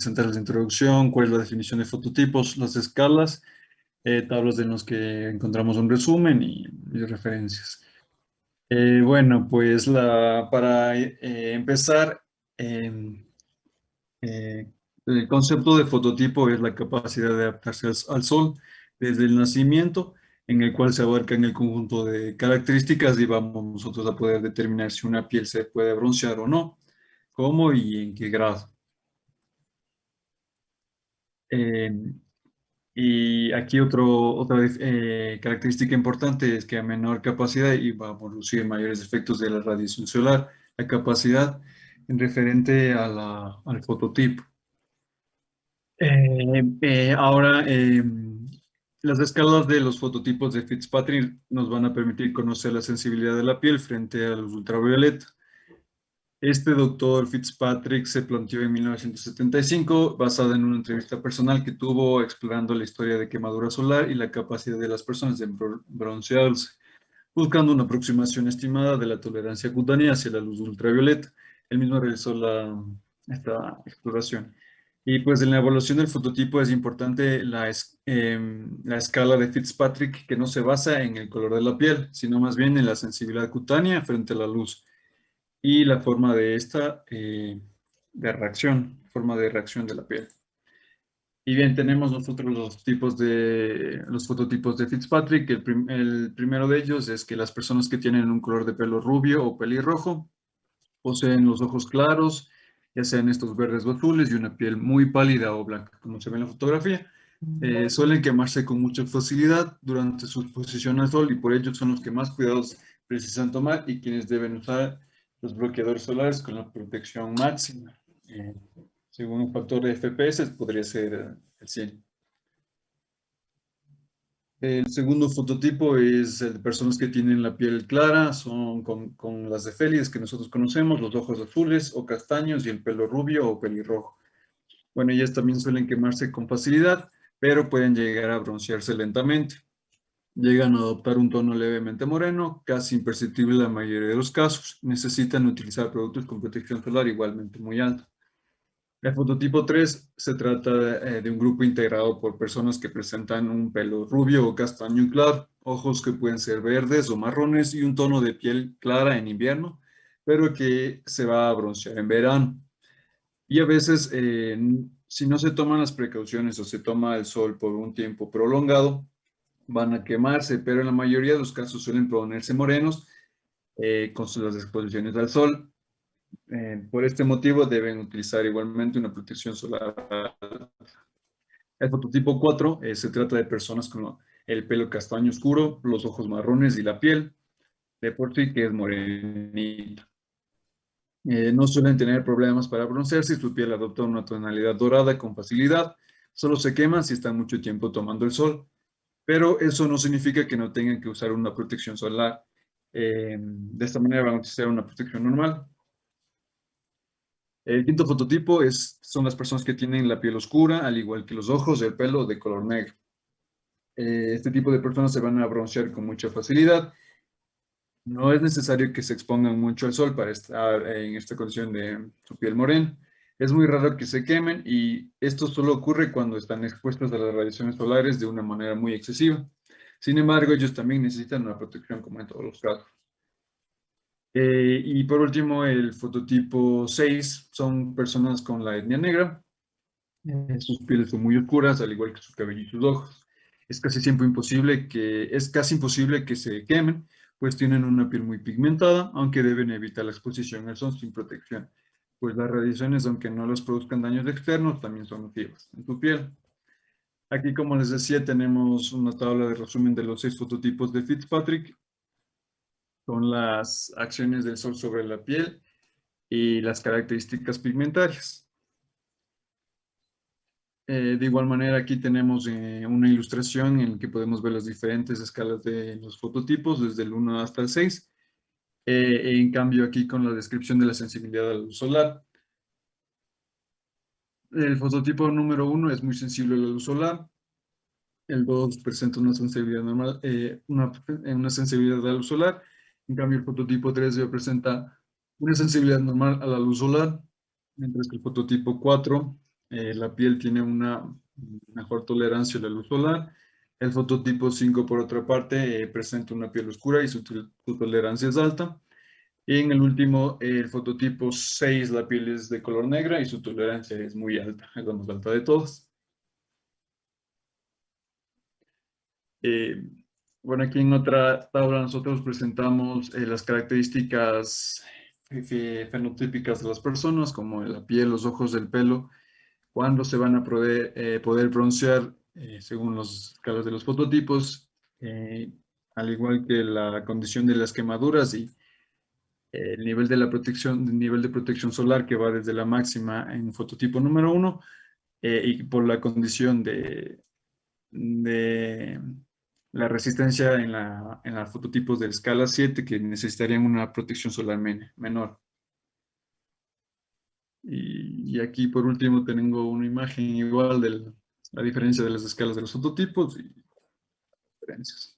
presentarles la introducción, cuál es la definición de fototipos, las escalas, tablas en las que encontramos un resumen y referencias. Bueno, pues para empezar, eh, el concepto de fototipo es la capacidad de adaptarse al sol desde el nacimiento, en el cual se abarca en el conjunto de características y vamos nosotros a poder determinar si una piel se puede broncear o no, cómo y en qué grado. Eh, y aquí otra característica importante es que a menor capacidad y va a producir mayores efectos de la radiación solar, la capacidad en referente al fototipo. Ahora, las escalas de los fototipos de Fitzpatrick nos van a permitir conocer la sensibilidad de la piel frente a luz ultravioleta. Este doctor Fitzpatrick se planteó en 1975, basada en una entrevista personal que tuvo explorando la historia de quemadura solar y la capacidad de las personas de broncearse, buscando una aproximación estimada de la tolerancia cutánea hacia la luz ultravioleta. Él mismo realizó esta exploración. Y pues en la evaluación del fototipo es importante la escala de Fitzpatrick, que no se basa en el color de la piel, sino más bien en la sensibilidad cutánea frente a la luz y la forma de forma de reacción de la piel. Y bien, tenemos nosotros los fototipos de Fitzpatrick. El primero de ellos es que las personas que tienen un color de pelo rubio o pelirrojo poseen los ojos claros, ya sean estos verdes o azules, y una piel muy pálida o blanca, como se ve en la fotografía. Suelen quemarse con mucha facilidad durante su exposición al sol y por ello son los que más cuidados precisan tomar y quienes deben usar los bloqueadores solares con la protección máxima. Eh, Según un factor de FPS podría ser el 100. El segundo fototipo es el de personas que tienen la piel clara, son con las de Félix que nosotros conocemos, los ojos azules o castaños y el pelo rubio o pelirrojo. Bueno, ellas también suelen quemarse con facilidad, pero pueden llegar a broncearse lentamente. Llegan a adoptar un tono levemente moreno, casi imperceptible en la mayoría de los casos. Necesitan utilizar productos con protección solar igualmente muy alta. El fototipo 3 se trata de un grupo integrado por personas que presentan un pelo rubio o castaño claro, ojos que pueden ser verdes o marrones y un tono de piel clara en invierno, pero que se va a broncear en verano. Y a veces, si no se toman las precauciones o se toma el sol por un tiempo prolongado, van a quemarse, pero en la mayoría de los casos suelen ponerse morenos con las exposiciones al sol. Por este motivo deben utilizar igualmente una protección solar. El fototipo 4 se trata de personas con el pelo castaño oscuro, los ojos marrones y la piel de por sí que es morenita. No suelen tener problemas para broncearse si su piel adopta una tonalidad dorada con facilidad. Solo se queman si están mucho tiempo tomando el sol. Pero eso no significa que no tengan que usar una protección solar. De esta manera van a utilizar una protección normal. El quinto fototipo son las personas que tienen la piel oscura, al igual que los ojos y el pelo de color negro. Este tipo de personas se van a broncear con mucha facilidad. No es necesario que se expongan mucho al sol para estar en esta condición de su piel morena. Es muy raro que se quemen y esto solo ocurre cuando están expuestos a las radiaciones solares de una manera muy excesiva. Sin embargo, ellos también necesitan una protección como en todos los casos. Y por último, el fototipo 6 son personas con la etnia negra. Sus pieles son muy oscuras, al igual que su cabello y sus ojos. Es casi imposible que se quemen, pues tienen una piel muy pigmentada, aunque deben evitar la exposición al sol sin protección, pues las radiaciones, aunque no les produzcan daños externos, también son nocivas en tu piel. Aquí, como les decía, tenemos una tabla de resumen de los 6 fototipos de Fitzpatrick, con las acciones del sol sobre la piel y las características pigmentarias. De igual manera, aquí tenemos una ilustración en la que podemos ver las diferentes escalas de los fototipos, desde el 1 hasta el 6. En cambio, aquí con la descripción de la sensibilidad a la luz solar. El fototipo número 1 es muy sensible a la luz solar. El 2 presenta una sensibilidad normal, una sensibilidad a la luz solar. En cambio, el fototipo 3 presenta una sensibilidad normal a la luz solar, mientras que el fototipo 4 la piel tiene una mejor tolerancia a la luz solar. El fototipo 5, por otra parte, presenta una piel oscura y su tolerancia es alta. Y en el último, el fototipo 6, la piel es de color negra y su tolerancia es muy alta, es la más alta de todas. Eh, bueno, aquí en otra tabla nosotros presentamos las características fenotípicas de las personas, como la piel, los ojos, el pelo, cuándo se van a poder broncear según las escalas de los fototipos, eh, al igual que la condición de las quemaduras y el nivel de la protección, el nivel de protección solar que va desde la máxima en fototipo número 1 y por la condición de la resistencia en la fototipos de escala 7 que necesitarían una protección solar menor. Y aquí por último tengo una imagen igual de la diferencia de las escalas de los fototipos y diferencias.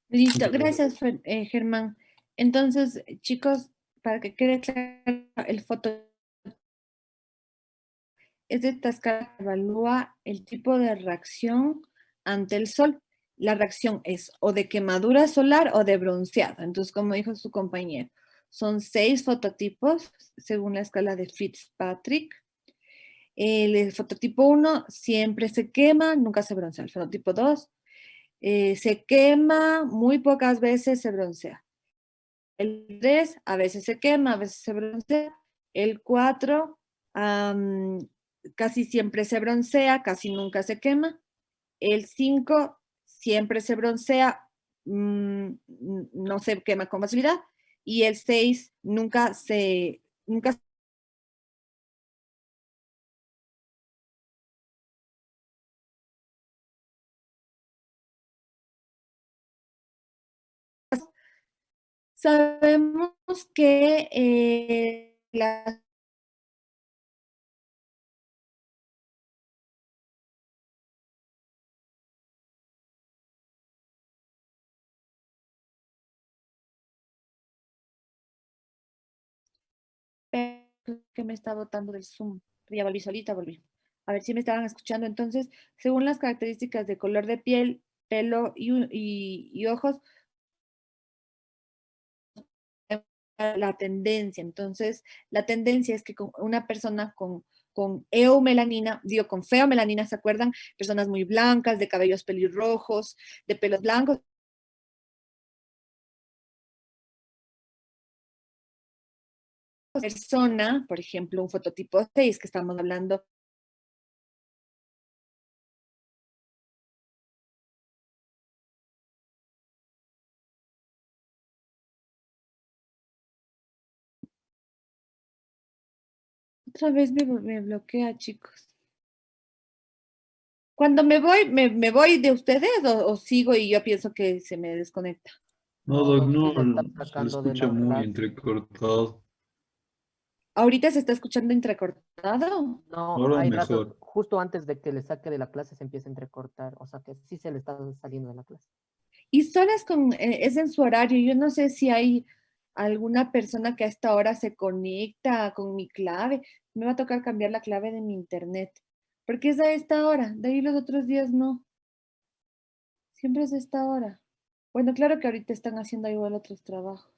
Listo, Muchas gracias. gracias, Germán. Entonces, chicos, para que quede claro, el foto es de esta escala que evalúa el tipo de reacción ante el sol. La reacción es o de quemadura solar o de bronceado. Entonces, como dijo su compañero, son 6 fototipos según la escala de Fitzpatrick. El fototipo 1 siempre se quema, nunca se broncea. El fototipo 2 se quema, muy pocas veces se broncea. El 3 a veces se quema, a veces se broncea. El 4 casi siempre se broncea, casi nunca se quema. El 5 siempre se broncea, no se quema con facilidad. Y el 6 nunca sabemos que la que me está botando del Zoom. Ya volví solita, volví. A ver si me estaban escuchando. Entonces, según las características de color de piel, pelo y ojos, la tendencia. Entonces, la tendencia es que con una persona con eumelanina, digo, con feomelanina, ¿se acuerdan? Personas muy blancas, de cabellos pelirrojos, de pelos blancos. Persona, por ejemplo, un fototipo 6 que estamos hablando. Otra vez me bloquea, chicos. Cuando me voy de ustedes o sigo y yo pienso que se me desconecta. No, No, Doc, Doc, sí le está no, se le sacando de escucha la muy clase. entrecortado. ¿Ahorita se está escuchando entrecortado? No, Ahora hay ratos, mejor. justo antes de que le saque de la clase se empieza a entrecortar, o sea que sí se le está saliendo de la clase. Y solas es en su horario. Yo no sé si hay alguna persona que a esta hora se conecta con mi clave. Me va a tocar cambiar la clave de mi internet. Porque es a esta hora. De ahí los otros días no. Siempre es a esta hora. Bueno, claro que ahorita están haciendo igual otros trabajos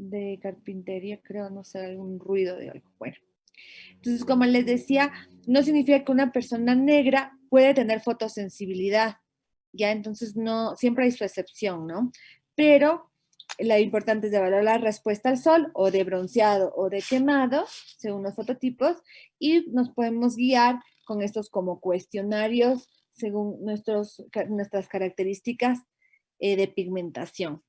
de carpintería, creo, no sé, algún ruido de algo. Bueno, entonces, como les decía, no significa que una persona negra puede tener fotosensibilidad, ya, entonces no, siempre hay su excepción, ¿no? Pero lo importante es evaluar la respuesta al sol o de bronceado o de quemado, según los fototipos, y nos podemos guiar con estos como cuestionarios según nuestras características de pigmentación.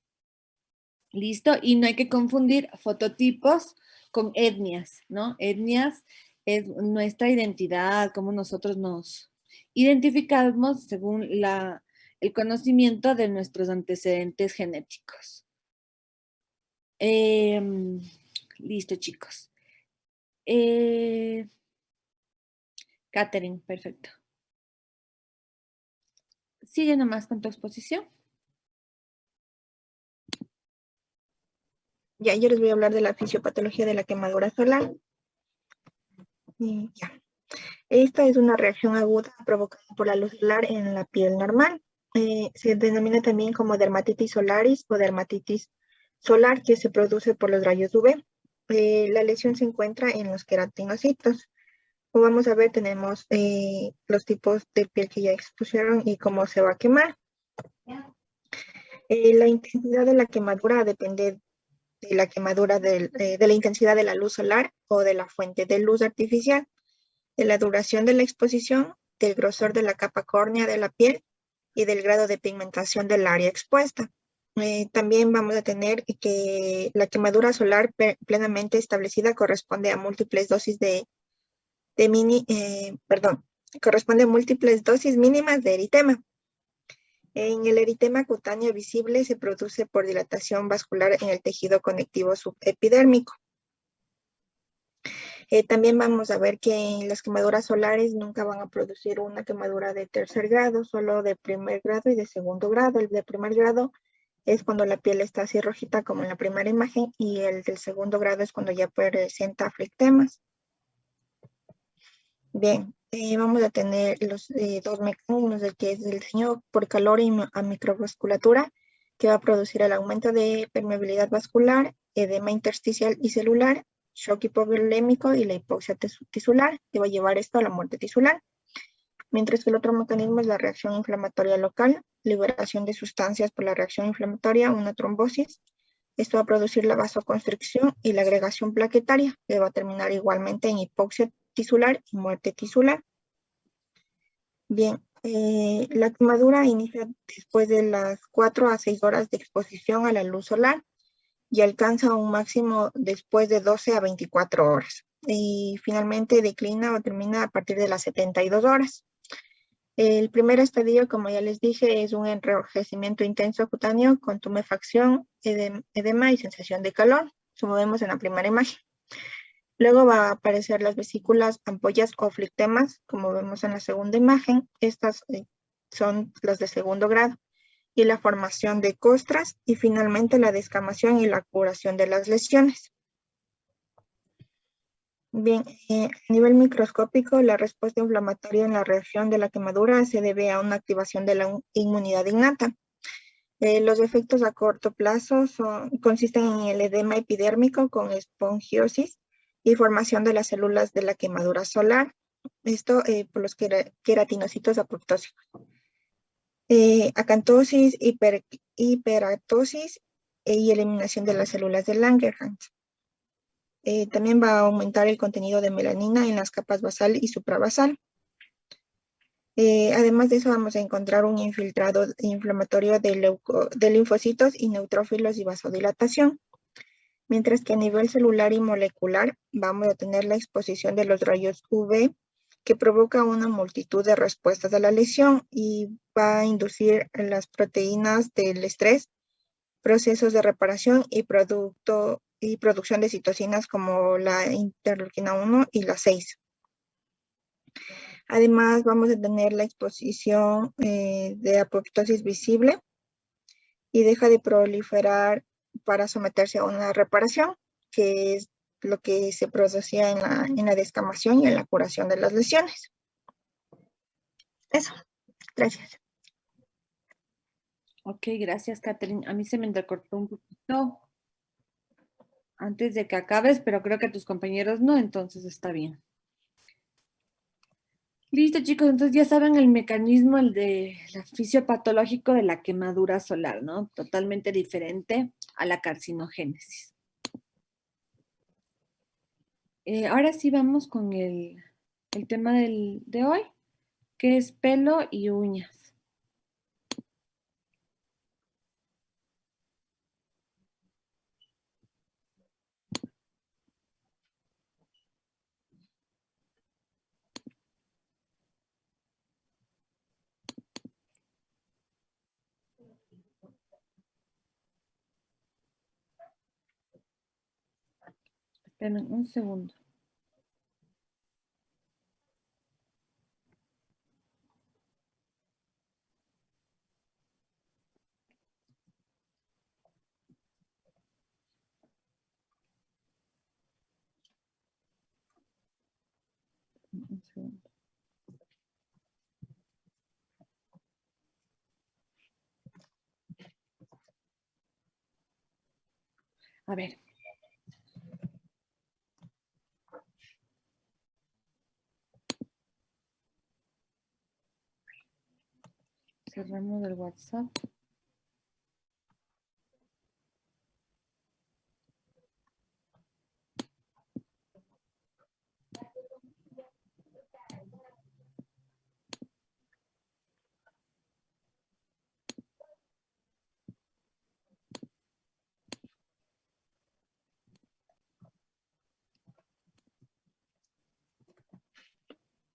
¿Listo? Y no hay que confundir fototipos con etnias, ¿no? Etnias es nuestra identidad, cómo nosotros nos identificamos según el conocimiento de nuestros antecedentes genéticos. Listo, chicos. Catherine, perfecto. Sigue nomás con tu exposición. Ya, yo les voy a hablar de la fisiopatología de la quemadura solar. Ya. Esta es una reacción aguda provocada por la luz solar en la piel normal. Se denomina también como dermatitis solaris o dermatitis solar, que se produce por los rayos UV. La lesión se encuentra en los queratinocitos. Como vamos a ver, tenemos los tipos de piel que ya expusieron y cómo se va a quemar. La intensidad de la quemadura depende de la quemadura de la intensidad de la luz solar o de la fuente de luz artificial, de la duración de la exposición, del grosor de la capa córnea de la piel y del grado de pigmentación del área expuesta. También vamos a tener que la quemadura solar plenamente establecida corresponde a múltiples dosis corresponde a múltiples dosis mínimas de eritema. En el eritema cutáneo visible se produce por dilatación vascular en el tejido conectivo subepidérmico. También vamos a ver que las quemaduras solares nunca van a producir una quemadura de tercer grado, solo de primer grado y de segundo grado. El de primer grado es cuando la piel está así rojita como en la primera imagen, y el del segundo grado es cuando ya presenta aflictemas. Bien, vamos a tener los dos mecanismos, de que es el daño por calor y a microvasculatura, que va a producir el aumento de permeabilidad vascular, edema intersticial y celular, shock hipovolémico y la hipoxia tisular, que va a llevar esto a la muerte tisular. Mientras que el otro mecanismo es la reacción inflamatoria local, liberación de sustancias por la reacción inflamatoria, una trombosis. Esto va a producir la vasoconstricción y la agregación plaquetaria, que va a terminar igualmente en hipoxia tisular y muerte tisular. Bien, la quemadura inicia después de las 4 a 6 horas de exposición a la luz solar y alcanza un máximo después de 12 a 24 horas. Y finalmente declina o termina a partir de las 72 horas. El primer estadio, como ya les dije, es un enrojecimiento intenso cutáneo con tumefacción, edema y sensación de calor, como vemos en la primera imagen. Luego va a aparecer las vesículas, ampollas o flictemas, como vemos en la segunda imagen. Estas son las de segundo grado. Y la formación de costras y finalmente la descamación y la curación de las lesiones. Bien, a nivel microscópico, la respuesta inflamatoria en la reacción de la quemadura se debe a una activación de la inmunidad innata. Los efectos a corto plazo consisten en el edema epidérmico con espongiosis y formación de las células de la quemadura solar. Esto por los queratinocitos apoptósicos. Acantosis, hiperatosis y eliminación de las células de Langerhans. También va a aumentar el contenido de melanina en las capas basal y suprabasal. Además de eso, vamos a encontrar un infiltrado inflamatorio de linfocitos y neutrófilos y vasodilatación. Mientras que a nivel celular y molecular vamos a tener la exposición de los rayos UV, que provoca una multitud de respuestas a la lesión y va a inducir las proteínas del estrés, procesos de reparación y producción de citocinas como la interleuquina 1 y la 6. Además, vamos a tener la exposición de apoptosis visible y deja de proliferar para someterse a una reparación, que es lo que se producía en la descamación y en la curación de las lesiones. Eso, gracias. Ok, gracias, Catherine. A mí se me entrecortó un poquito antes de que acabes, pero creo que a tus compañeros no, entonces está bien. Listo, chicos, entonces ya saben el mecanismo, el de la fisiopatológico de la quemadura solar, ¿no? Totalmente diferente a la carcinogénesis. Ahora sí vamos con el tema de hoy, que es pelo y uñas. Esperen un segundo. segundo. A ver. Cerramos el WhatsApp.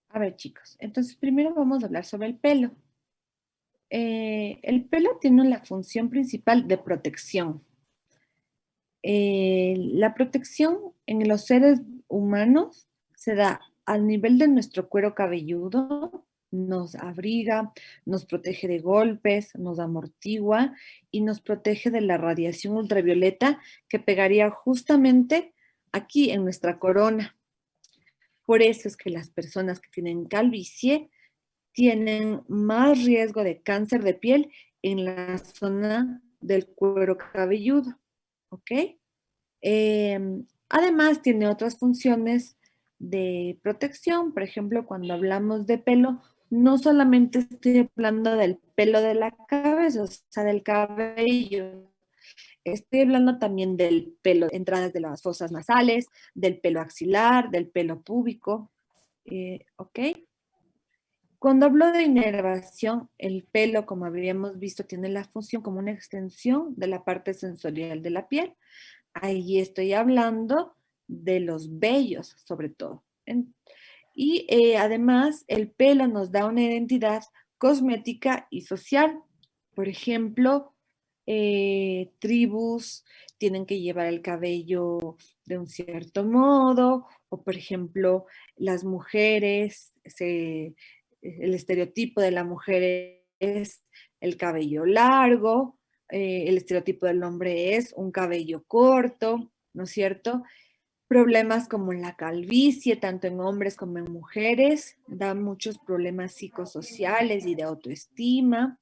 A ver, chicos, entonces primero vamos a hablar sobre el pelo. El pelo tiene la función principal de protección. La protección en los seres humanos se da al nivel de nuestro cuero cabelludo, nos abriga, nos protege de golpes, nos amortigua y nos protege de la radiación ultravioleta que pegaría justamente aquí en nuestra corona. Por eso es que las personas que tienen calvicie tienen más riesgo de cáncer de piel en la zona del cuero cabelludo, ¿ok? Además, tiene otras funciones de protección. Por ejemplo, cuando hablamos de pelo, no solamente estoy hablando del pelo de la cabeza, o sea, del cabello. Estoy hablando también del pelo, entradas de las fosas nasales, del pelo axilar, del pelo púbico, ¿ok? Cuando hablo de inervación, el pelo, como habíamos visto, tiene la función como una extensión de la parte sensorial de la piel. Ahí estoy hablando de los vellos, sobre todo. Y además, el pelo nos da una identidad cosmética y social. Por ejemplo, tribus tienen que llevar el cabello de un cierto modo, o por ejemplo, las mujeres, el estereotipo de la mujer es el cabello largo, el estereotipo del hombre es un cabello corto, ¿no es cierto? Problemas como la calvicie, tanto en hombres como en mujeres, dan muchos problemas psicosociales y de autoestima.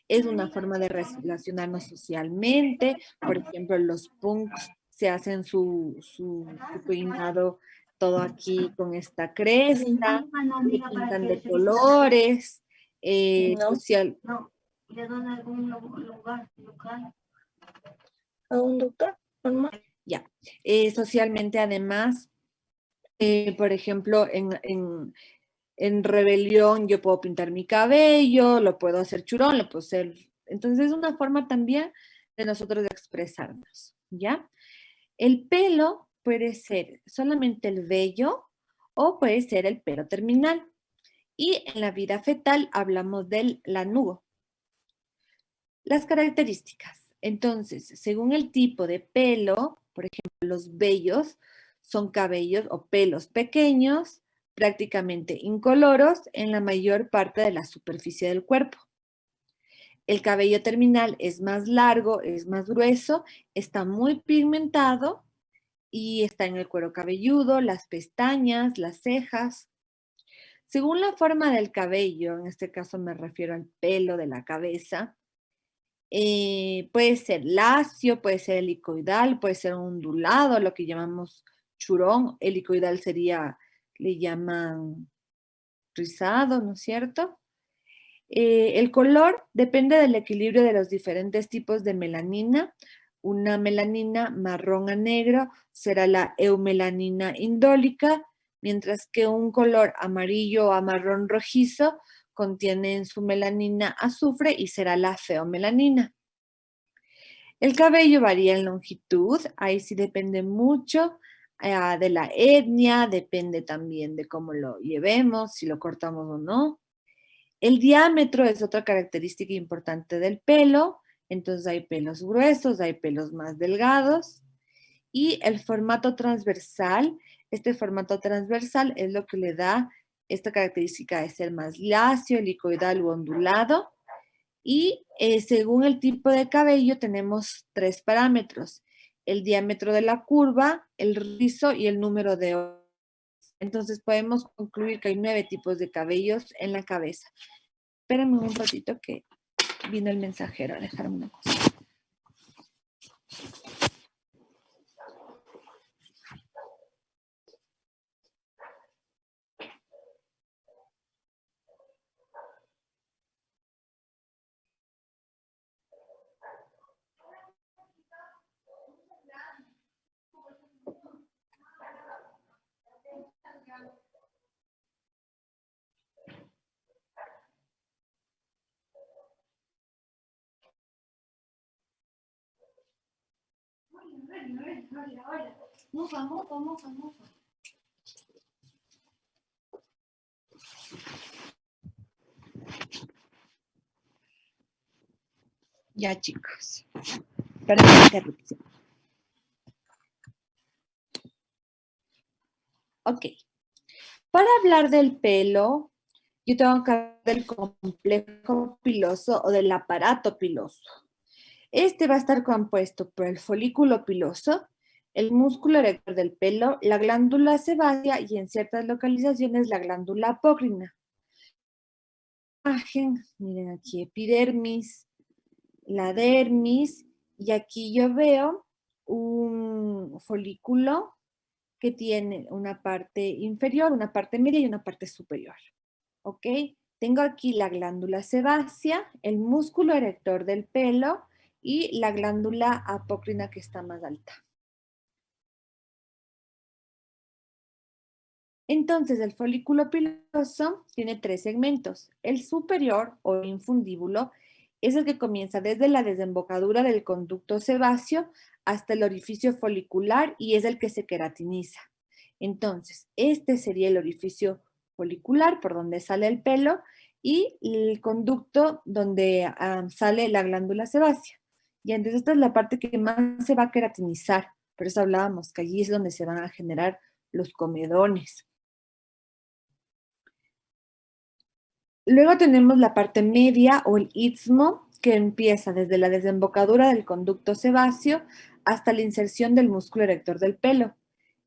Es una forma de relacionarnos socialmente. Por ejemplo, los punks se hacen su peinado todo aquí con esta cresta, se pintan de colores, No, social, ¿Le dan algún lugar local? a un doctor normal. ya. Socialmente, además, por ejemplo, en rebelión yo puedo pintar mi cabello, lo puedo hacer churón, lo puedo hacer... Entonces es una forma también de nosotros de expresarnos, ¿ya? El pelo puede ser solamente el vello o puede ser el pelo terminal. Y en la vida fetal hablamos del lanugo. Las características. Entonces, según el tipo de pelo, por ejemplo, los vellos son cabellos o pelos pequeños, prácticamente incoloros en la mayor parte de la superficie del cuerpo. El cabello terminal es más largo, es más grueso, está muy pigmentado y está en el cuero cabelludo, las pestañas, las cejas. Según la forma del cabello, en este caso me refiero al pelo de la cabeza, puede ser lacio, puede ser helicoidal, puede ser ondulado, lo que llamamos churón. Helicoidal sería, le llaman rizado, ¿no es cierto? El color depende del equilibrio de los diferentes tipos de melanina. Una melanina marrón a negro será la eumelanina indólica, mientras que un color amarillo a marrón rojizo contiene en su melanina azufre y será la feomelanina. El cabello varía en longitud, ahí sí depende mucho de la etnia, depende también de cómo lo llevemos, si lo cortamos o no. El diámetro es otra característica importante del pelo, entonces hay pelos gruesos, hay pelos más delgados. Y el formato transversal, este formato transversal es lo que le da esta característica de ser más lacio, helicoidal u ondulado. Y según el tipo de cabello tenemos 3 parámetros: el diámetro de la curva, el rizo y el número de hojas. Entonces podemos concluir que hay 9 tipos de cabellos en la cabeza. Espérenme un ratito que vino el mensajero a dejarme una cosa. Mufa, mufa, mufa, mufa. Ya, chicos. Perdón la interrupción. Ok. Para hablar del pelo, yo tengo que hablar del complejo piloso o del aparato piloso. Este va a estar compuesto por el folículo piloso, el músculo erector del pelo, la glándula sebácea y en ciertas localizaciones la glándula apócrina. Miren aquí, epidermis, la dermis, y aquí yo veo un folículo que tiene una parte inferior, una parte media y una parte superior. ¿Ok? Tengo aquí la glándula sebácea, el músculo erector del pelo y la glándula apócrina que está más alta. Entonces, el folículo piloso tiene 3 segmentos. El superior o infundíbulo es el que comienza desde la desembocadura del conducto sebáceo hasta el orificio folicular y es el que se queratiniza. Entonces, este sería el orificio folicular por donde sale el pelo y el conducto donde sale la glándula sebácea. Y entonces esta es la parte que más se va a queratinizar. Por eso hablábamos que allí es donde se van a generar los comedones. Luego tenemos la parte media o el istmo, que empieza desde la desembocadura del conducto sebáceo hasta la inserción del músculo erector del pelo,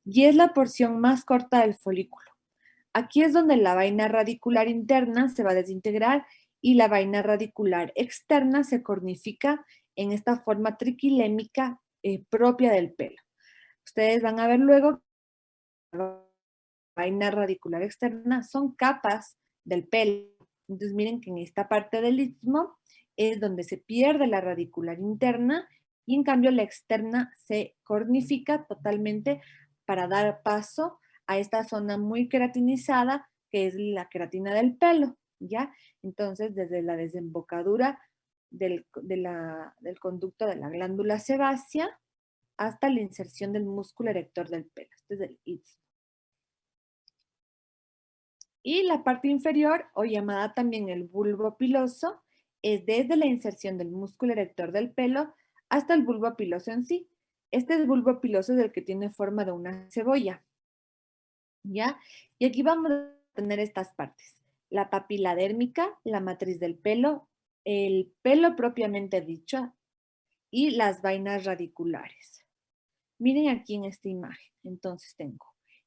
y es la porción más corta del folículo. Aquí es donde la vaina radicular interna se va a desintegrar y la vaina radicular externa se cornifica en esta forma triquilémica propia del pelo. Ustedes van a ver luego que la vaina radicular externa son capas del pelo. Entonces miren que en esta parte del istmo es donde se pierde la radicular interna y en cambio la externa se cornifica totalmente para dar paso a esta zona muy queratinizada que es la queratina del pelo, ¿ya? Entonces desde la desembocadura del conducto de la glándula sebácea hasta la inserción del músculo erector del pelo. Este es el istmo. Y la parte inferior, o llamada también el bulbo piloso, es desde la inserción del músculo erector del pelo hasta el bulbo piloso en sí. Este bulbo piloso es el que tiene forma de una cebolla, ¿ya? Y aquí vamos a tener estas partes. La papila dérmica, la matriz del pelo, el pelo propiamente dicho y las vainas radiculares. Miren aquí en esta imagen. Entonces tengo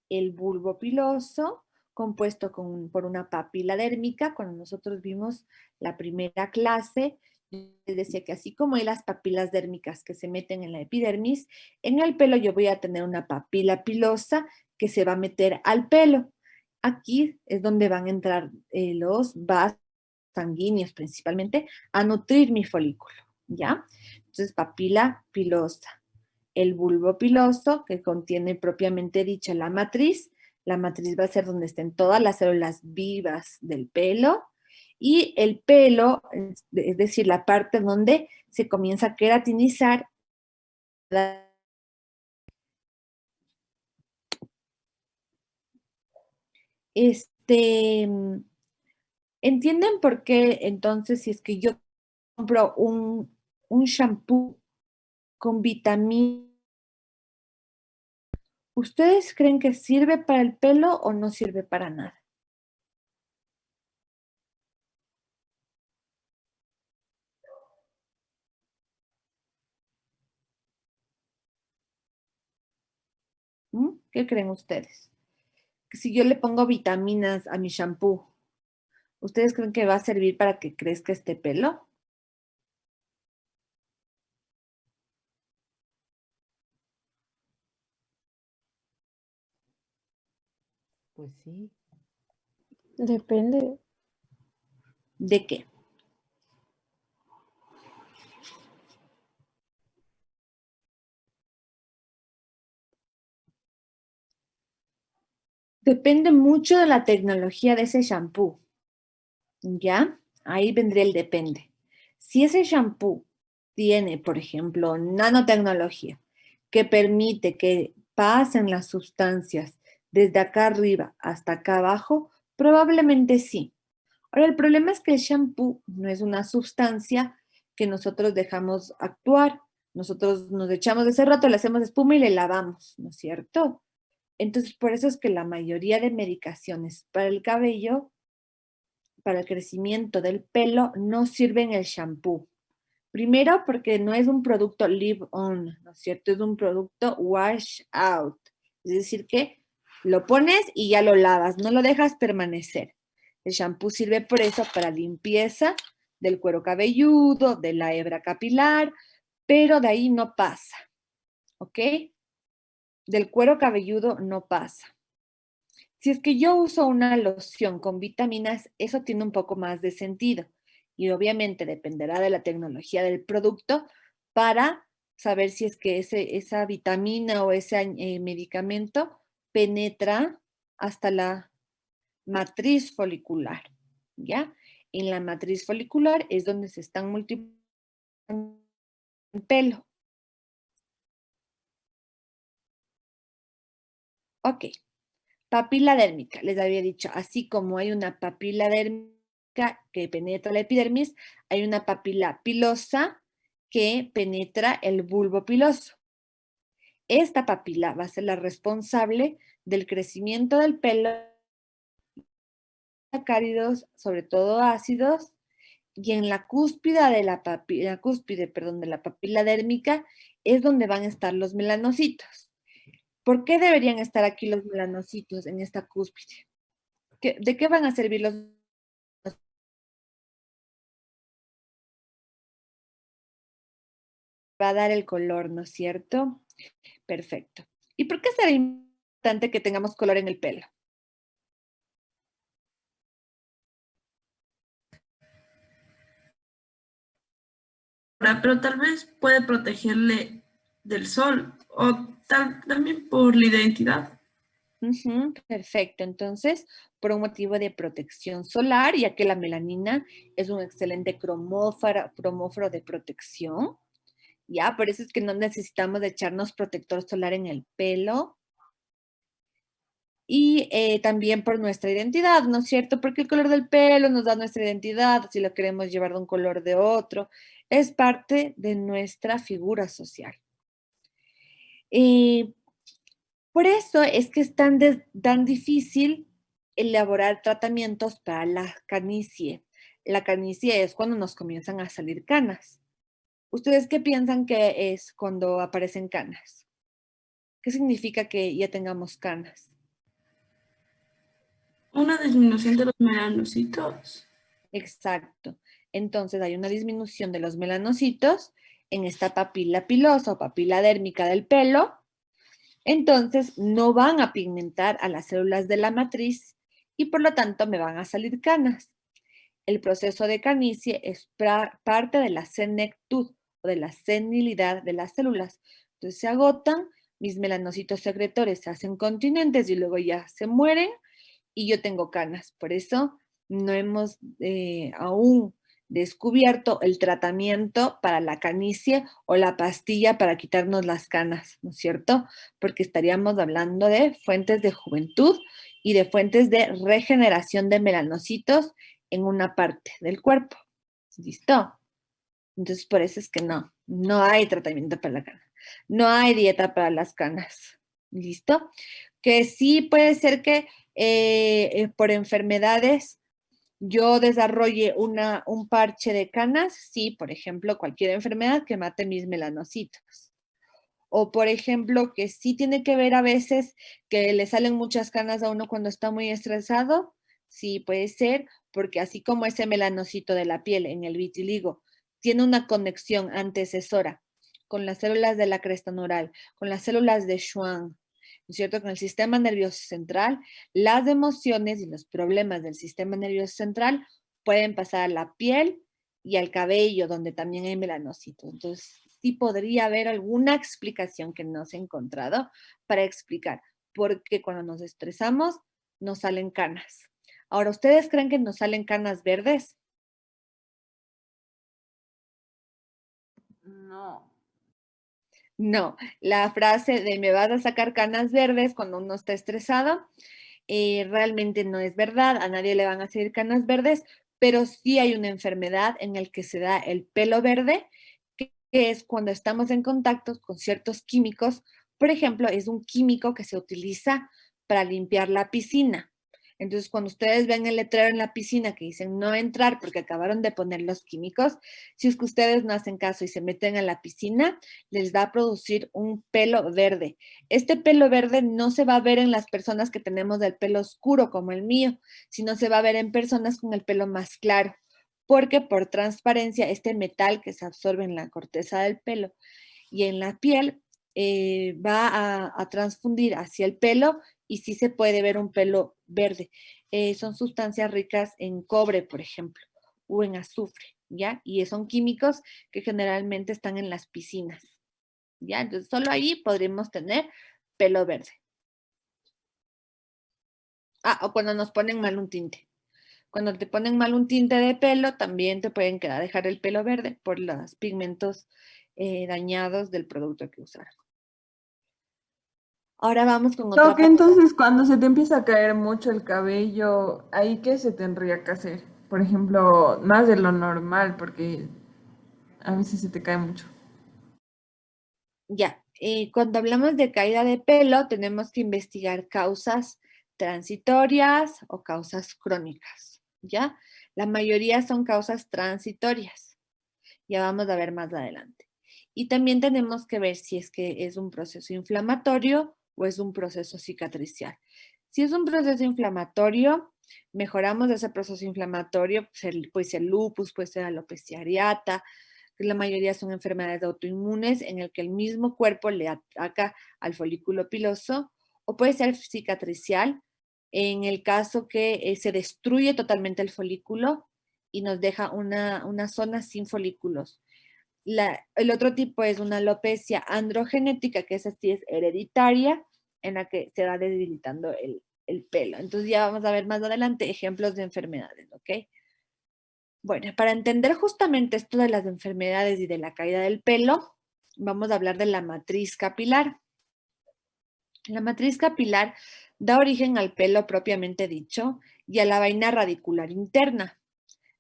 el bulbo piloso compuesto por una papila dérmica. Cuando nosotros vimos la primera clase, les decía que así como hay las papilas dérmicas que se meten en la epidermis, en el pelo yo voy a tener una papila pilosa que se va a meter al pelo. Aquí es donde van a entrar los vasos sanguíneos principalmente a nutrir mi folículo, ¿ya? Entonces, papila pilosa. El bulbo piloso, que contiene propiamente dicha la matriz. La matriz va a ser donde estén todas las células vivas del pelo. Y el pelo, es decir, la parte donde se comienza a queratinizar. ¿Entienden por qué entonces si es que yo compro un shampoo con vitamina, ¿ustedes creen que sirve para el pelo o no sirve para nada? ¿Qué creen ustedes? Si yo le pongo vitaminas a mi shampoo, ¿ustedes creen que va a servir para que crezca este pelo? Pues sí. Depende. ¿De qué? Depende mucho de la tecnología de ese shampoo. ¿Ya? Ahí vendría el depende. Si ese shampoo tiene, por ejemplo, nanotecnología que permite que pasen las sustancias desde acá arriba hasta acá abajo, probablemente sí. Ahora, el problema es que el shampoo no es una sustancia que nosotros dejamos actuar. Nosotros nos echamos de ese rato, le hacemos espuma y le lavamos, ¿no es cierto? Entonces, por eso es que la mayoría de medicaciones para el cabello, para el crecimiento del pelo, no sirven el shampoo. Primero, porque no es un producto leave on, ¿no es cierto? Es un producto wash out. Es decir, que lo pones y ya lo lavas, no lo dejas permanecer. El shampoo sirve por eso para limpieza del cuero cabelludo, de la hebra capilar, pero de ahí no pasa, ¿ok? Del cuero cabelludo no pasa. Si es que yo uso una loción con vitaminas, eso tiene un poco más de sentido y obviamente dependerá de la tecnología del producto para saber si es que esa vitamina o ese medicamento penetra hasta la matriz folicular, ¿ya? En la matriz folicular es donde se están multiplicando el pelo. Ok. Papila dérmica, les había dicho, así como hay una papila dérmica que penetra la epidermis, hay una papila pilosa que penetra el bulbo piloso. Esta papila va a ser la responsable del crecimiento del pelo, cálidos, sobre todo ácidos, y en la cúspide de la papila dérmica es donde van a estar los melanocitos. ¿Por qué deberían estar aquí los melanocitos en esta cúspide? ¿De qué van a servir los? Va a dar el color, ¿no es cierto? Perfecto. ¿Y por qué será importante que tengamos color en el pelo? Pero tal vez puede protegerle del sol o también por la identidad. Perfecto. Entonces, por un motivo de protección solar, ya que la melanina es un excelente cromóforo de protección, ya, por eso es que no necesitamos de echarnos protector solar en el pelo. Y también por nuestra identidad, ¿no es cierto? Porque el color del pelo nos da nuestra identidad, si lo queremos llevar de un color de otro, es parte de nuestra figura social. Por eso es que es tan difícil elaborar tratamientos para la canicie. La canicie es cuando nos comienzan a salir canas. ¿Ustedes qué piensan que es cuando aparecen canas? ¿Qué significa que ya tengamos canas? Una disminución de los melanocitos. Exacto. Entonces hay una disminución de los melanocitos en esta papila pilosa o papila dérmica del pelo. Entonces no van a pigmentar a las células de la matriz y por lo tanto me van a salir canas. El proceso de canicie es parte de la senectud o de la senilidad de las células. Entonces se agotan, mis melanocitos secretores se hacen continentes y luego ya se mueren y yo tengo canas. Por eso no hemos aún descubierto el tratamiento para la canicie o la pastilla para quitarnos las canas, ¿no es cierto? Porque estaríamos hablando de fuentes de juventud y de fuentes de regeneración de melanocitos en una parte del cuerpo. ¿Listo? Entonces, por eso es que no hay tratamiento para la cana. No hay dieta para las canas. ¿Listo? Que sí puede ser que por enfermedades yo desarrolle un parche de canas, sí, por ejemplo, cualquier enfermedad que mate mis melanocitos. O por ejemplo, que sí tiene que ver a veces que le salen muchas canas a uno cuando está muy estresado. Sí, puede ser, porque así como ese melanocito de la piel en el vitiligo tiene una conexión antecesora con las células de la cresta neural, con las células de Schwann, ¿no es cierto? Con el sistema nervioso central, las emociones y los problemas del sistema nervioso central pueden pasar a la piel y al cabello, donde también hay melanocitos. Entonces, sí podría haber alguna explicación que no se ha encontrado para explicar por qué cuando nos estresamos nos salen canas. Ahora, ¿ustedes creen que nos salen canas verdes? No. No, la frase de me vas a sacar canas verdes cuando uno está estresado, realmente no es verdad, a nadie le van a salir canas verdes, pero sí hay una enfermedad en la que se da el pelo verde, que es cuando estamos en contacto con ciertos químicos. Por ejemplo, es un químico que se utiliza para limpiar la piscina. Entonces, cuando ustedes ven el letrero en la piscina que dicen no entrar porque acabaron de poner los químicos, si es que ustedes no hacen caso y se meten a la piscina, les va a producir un pelo verde. Este pelo verde no se va a ver en las personas que tenemos el pelo oscuro como el mío, sino se va a ver en personas con el pelo más claro, porque por transparencia este metal que se absorbe en la corteza del pelo y en la piel va a transfundir hacia el pelo y sí se puede ver un pelo verde. Son sustancias ricas en cobre, por ejemplo, o en azufre, ¿ya? Y son químicos que generalmente están en las piscinas, ¿ya? Entonces, solo ahí podríamos tener pelo verde. Ah, o cuando nos ponen mal un tinte. Cuando te ponen mal un tinte de pelo, también te pueden quedar dejar el pelo verde por los pigmentos dañados del producto que usaron. Ahora vamos con otra Que entonces cuando se te empieza a caer mucho el cabello, ¿ahí qué se tendría que hacer? Por ejemplo, más de lo normal, porque a veces se te cae mucho. Ya, cuando hablamos de caída de pelo, tenemos que investigar causas transitorias o causas crónicas, ¿ya? La mayoría son causas transitorias. Ya vamos a ver más adelante. Y también tenemos que ver si es que es un proceso inflamatorio o es un proceso cicatricial. Si es un proceso inflamatorio, mejoramos ese proceso inflamatorio, puede ser lupus, puede ser alopecia areata, que la mayoría son enfermedades autoinmunes en el que el mismo cuerpo le ataca al folículo piloso, o puede ser cicatricial, en el caso que se destruye totalmente el folículo y nos deja una zona sin folículos. El otro tipo es una alopecia androgenética, que esa sí es hereditaria, en la que se va debilitando el pelo. Entonces ya vamos a ver más adelante ejemplos de enfermedades, ¿ok? Bueno, para entender justamente esto de las enfermedades y de la caída del pelo, vamos a hablar de la matriz capilar. La matriz capilar da origen al pelo propiamente dicho y a la vaina radicular interna.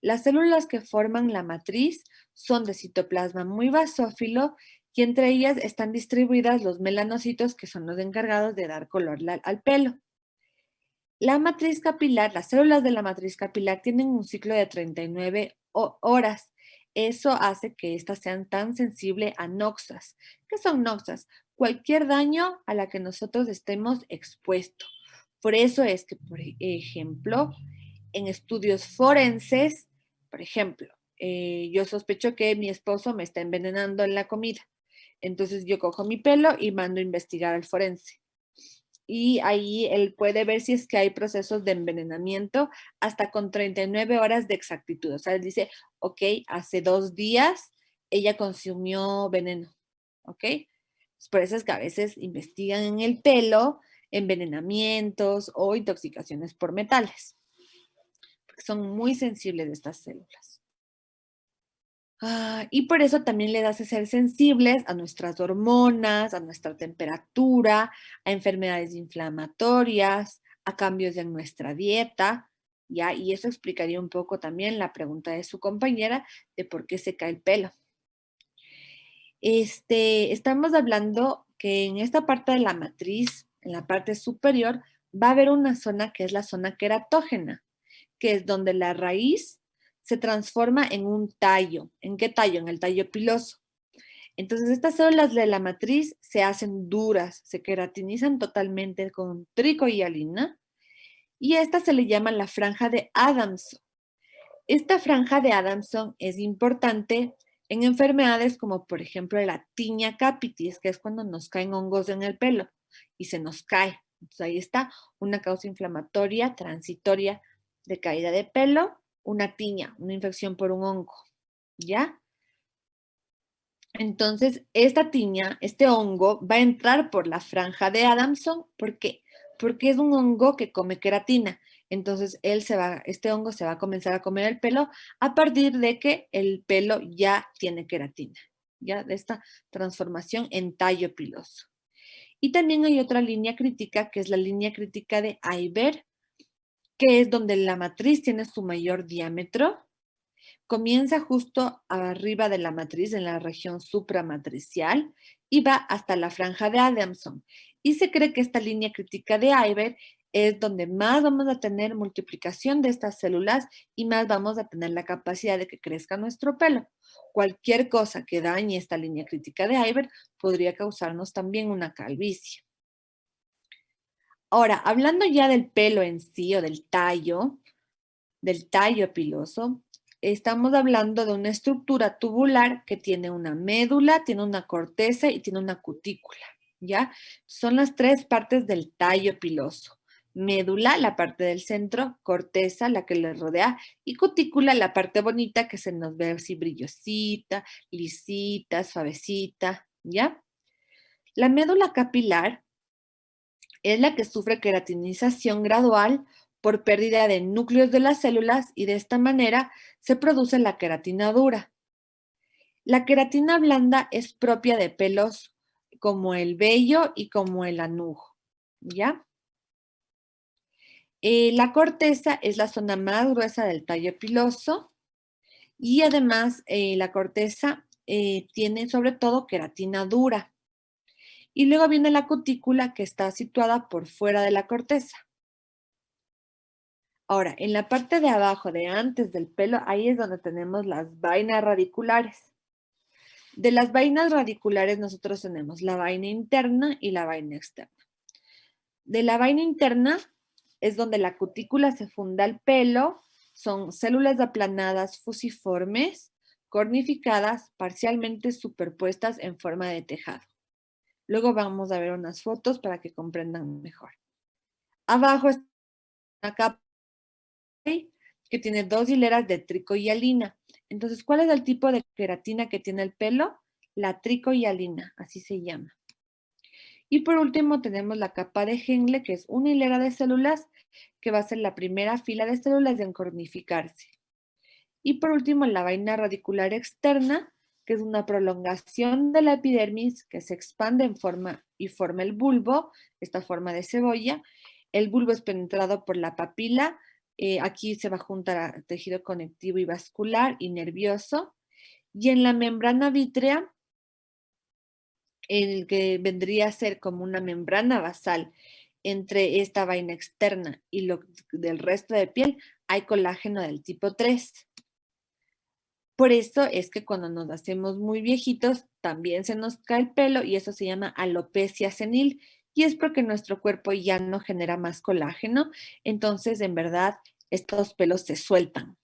Las células que forman la matriz son de citoplasma muy basófilo y entre ellas están distribuidas los melanocitos, que son los encargados de dar color al pelo. La matriz capilar, las células de la matriz capilar tienen un ciclo de 39 horas. Eso hace que éstas sean tan sensibles a noxas. ¿Qué son noxas? Cualquier daño a la que nosotros estemos expuestos. Por eso es que, por ejemplo, en estudios forenses, por ejemplo, yo sospecho que mi esposo me está envenenando en la comida. Entonces yo cojo mi pelo y mando a investigar al forense. Y ahí él puede ver si es que hay procesos de envenenamiento hasta con 39 horas de exactitud. O sea, él dice, ok, hace 2 días ella consumió veneno, ¿ok? Por eso es que a veces investigan en el pelo envenenamientos o intoxicaciones por metales, porque son muy sensibles estas células. Y por eso también les hace ser sensibles a nuestras hormonas, a nuestra temperatura, a enfermedades inflamatorias, a cambios en nuestra dieta, ¿ya? Y eso explicaría un poco también la pregunta de su compañera de por qué se cae el pelo. Estamos hablando que en esta parte de la matriz, en la parte superior, va a haber una zona que es la zona queratógena, que es donde la raíz se transforma en un tallo. ¿En qué tallo? En el tallo piloso. Entonces, estas células de la matriz se hacen duras, se queratinizan totalmente con tricohialina y esta se le llama la franja de Adamson. Esta franja de Adamson es importante en enfermedades como, por ejemplo, la tinea capitis, que es cuando nos caen hongos en el pelo y se nos cae. Entonces, ahí está una causa inflamatoria transitoria de caída de pelo, una tiña, una infección por un hongo, ¿ya? Entonces, esta tiña, este hongo, va a entrar por la franja de Adamson. ¿Por qué? Porque es un hongo que come queratina. Entonces, este hongo se va a comenzar a comer el pelo a partir de que el pelo ya tiene queratina, ya de esta transformación en tallo piloso. Y también hay otra línea crítica, que es la línea crítica de Eiber, que es donde la matriz tiene su mayor diámetro. Comienza justo arriba de la matriz, en la región supramatricial, y va hasta la franja de Adamson. Y se cree que esta línea crítica de Eiber es donde más vamos a tener multiplicación de estas células y más vamos a tener la capacidad de que crezca nuestro pelo. Cualquier cosa que dañe esta línea crítica de Eiber podría causarnos también una calvicie. Ahora, hablando ya del pelo en sí o del tallo piloso, estamos hablando de una estructura tubular que tiene una médula, tiene una corteza y tiene una cutícula, ¿ya? Son las tres partes del tallo piloso. Médula, la parte del centro, corteza, la que le rodea, y cutícula, la parte bonita que se nos ve así brillosita, lisita, suavecita, ¿ya? La médula capilar es la que sufre queratinización gradual por pérdida de núcleos de las células y de esta manera se produce la queratina dura. La queratina blanda es propia de pelos como el vello y como el anujo, ¿ya? La corteza es la zona más gruesa del tallo piloso y además la corteza tiene sobre todo queratina dura. Y luego viene la cutícula que está situada por fuera de la corteza. Ahora, en la parte de abajo, de antes del pelo, ahí es donde tenemos las vainas radiculares. De las vainas radiculares nosotros tenemos la vaina interna y la vaina externa. De la vaina interna es donde la cutícula se funda al pelo, son células aplanadas fusiformes, cornificadas, parcialmente superpuestas en forma de tejado. Luego vamos a ver unas fotos para que comprendan mejor. Abajo está una capa que tiene 2 hileras de tricohialina. Entonces, ¿cuál es el tipo de queratina que tiene el pelo? La tricohialina, así se llama. Y por último tenemos la capa de Henle, que es una hilera de células que va a ser la primera fila de células en cornificarse. Y por último la vaina radicular externa, que es una prolongación de la epidermis que se expande y forma el bulbo, esta forma de cebolla. El bulbo es penetrado por la papila. Aquí se va a juntar tejido conectivo y vascular y nervioso. Y en la membrana vítrea, el que vendría a ser como una membrana basal entre esta vaina externa y lo del resto de piel, hay colágeno del tipo 3. Por eso es que cuando nos hacemos muy viejitos, también se nos cae el pelo y eso se llama alopecia senil. Y es porque nuestro cuerpo ya no genera más colágeno, entonces en verdad estos pelos se sueltan.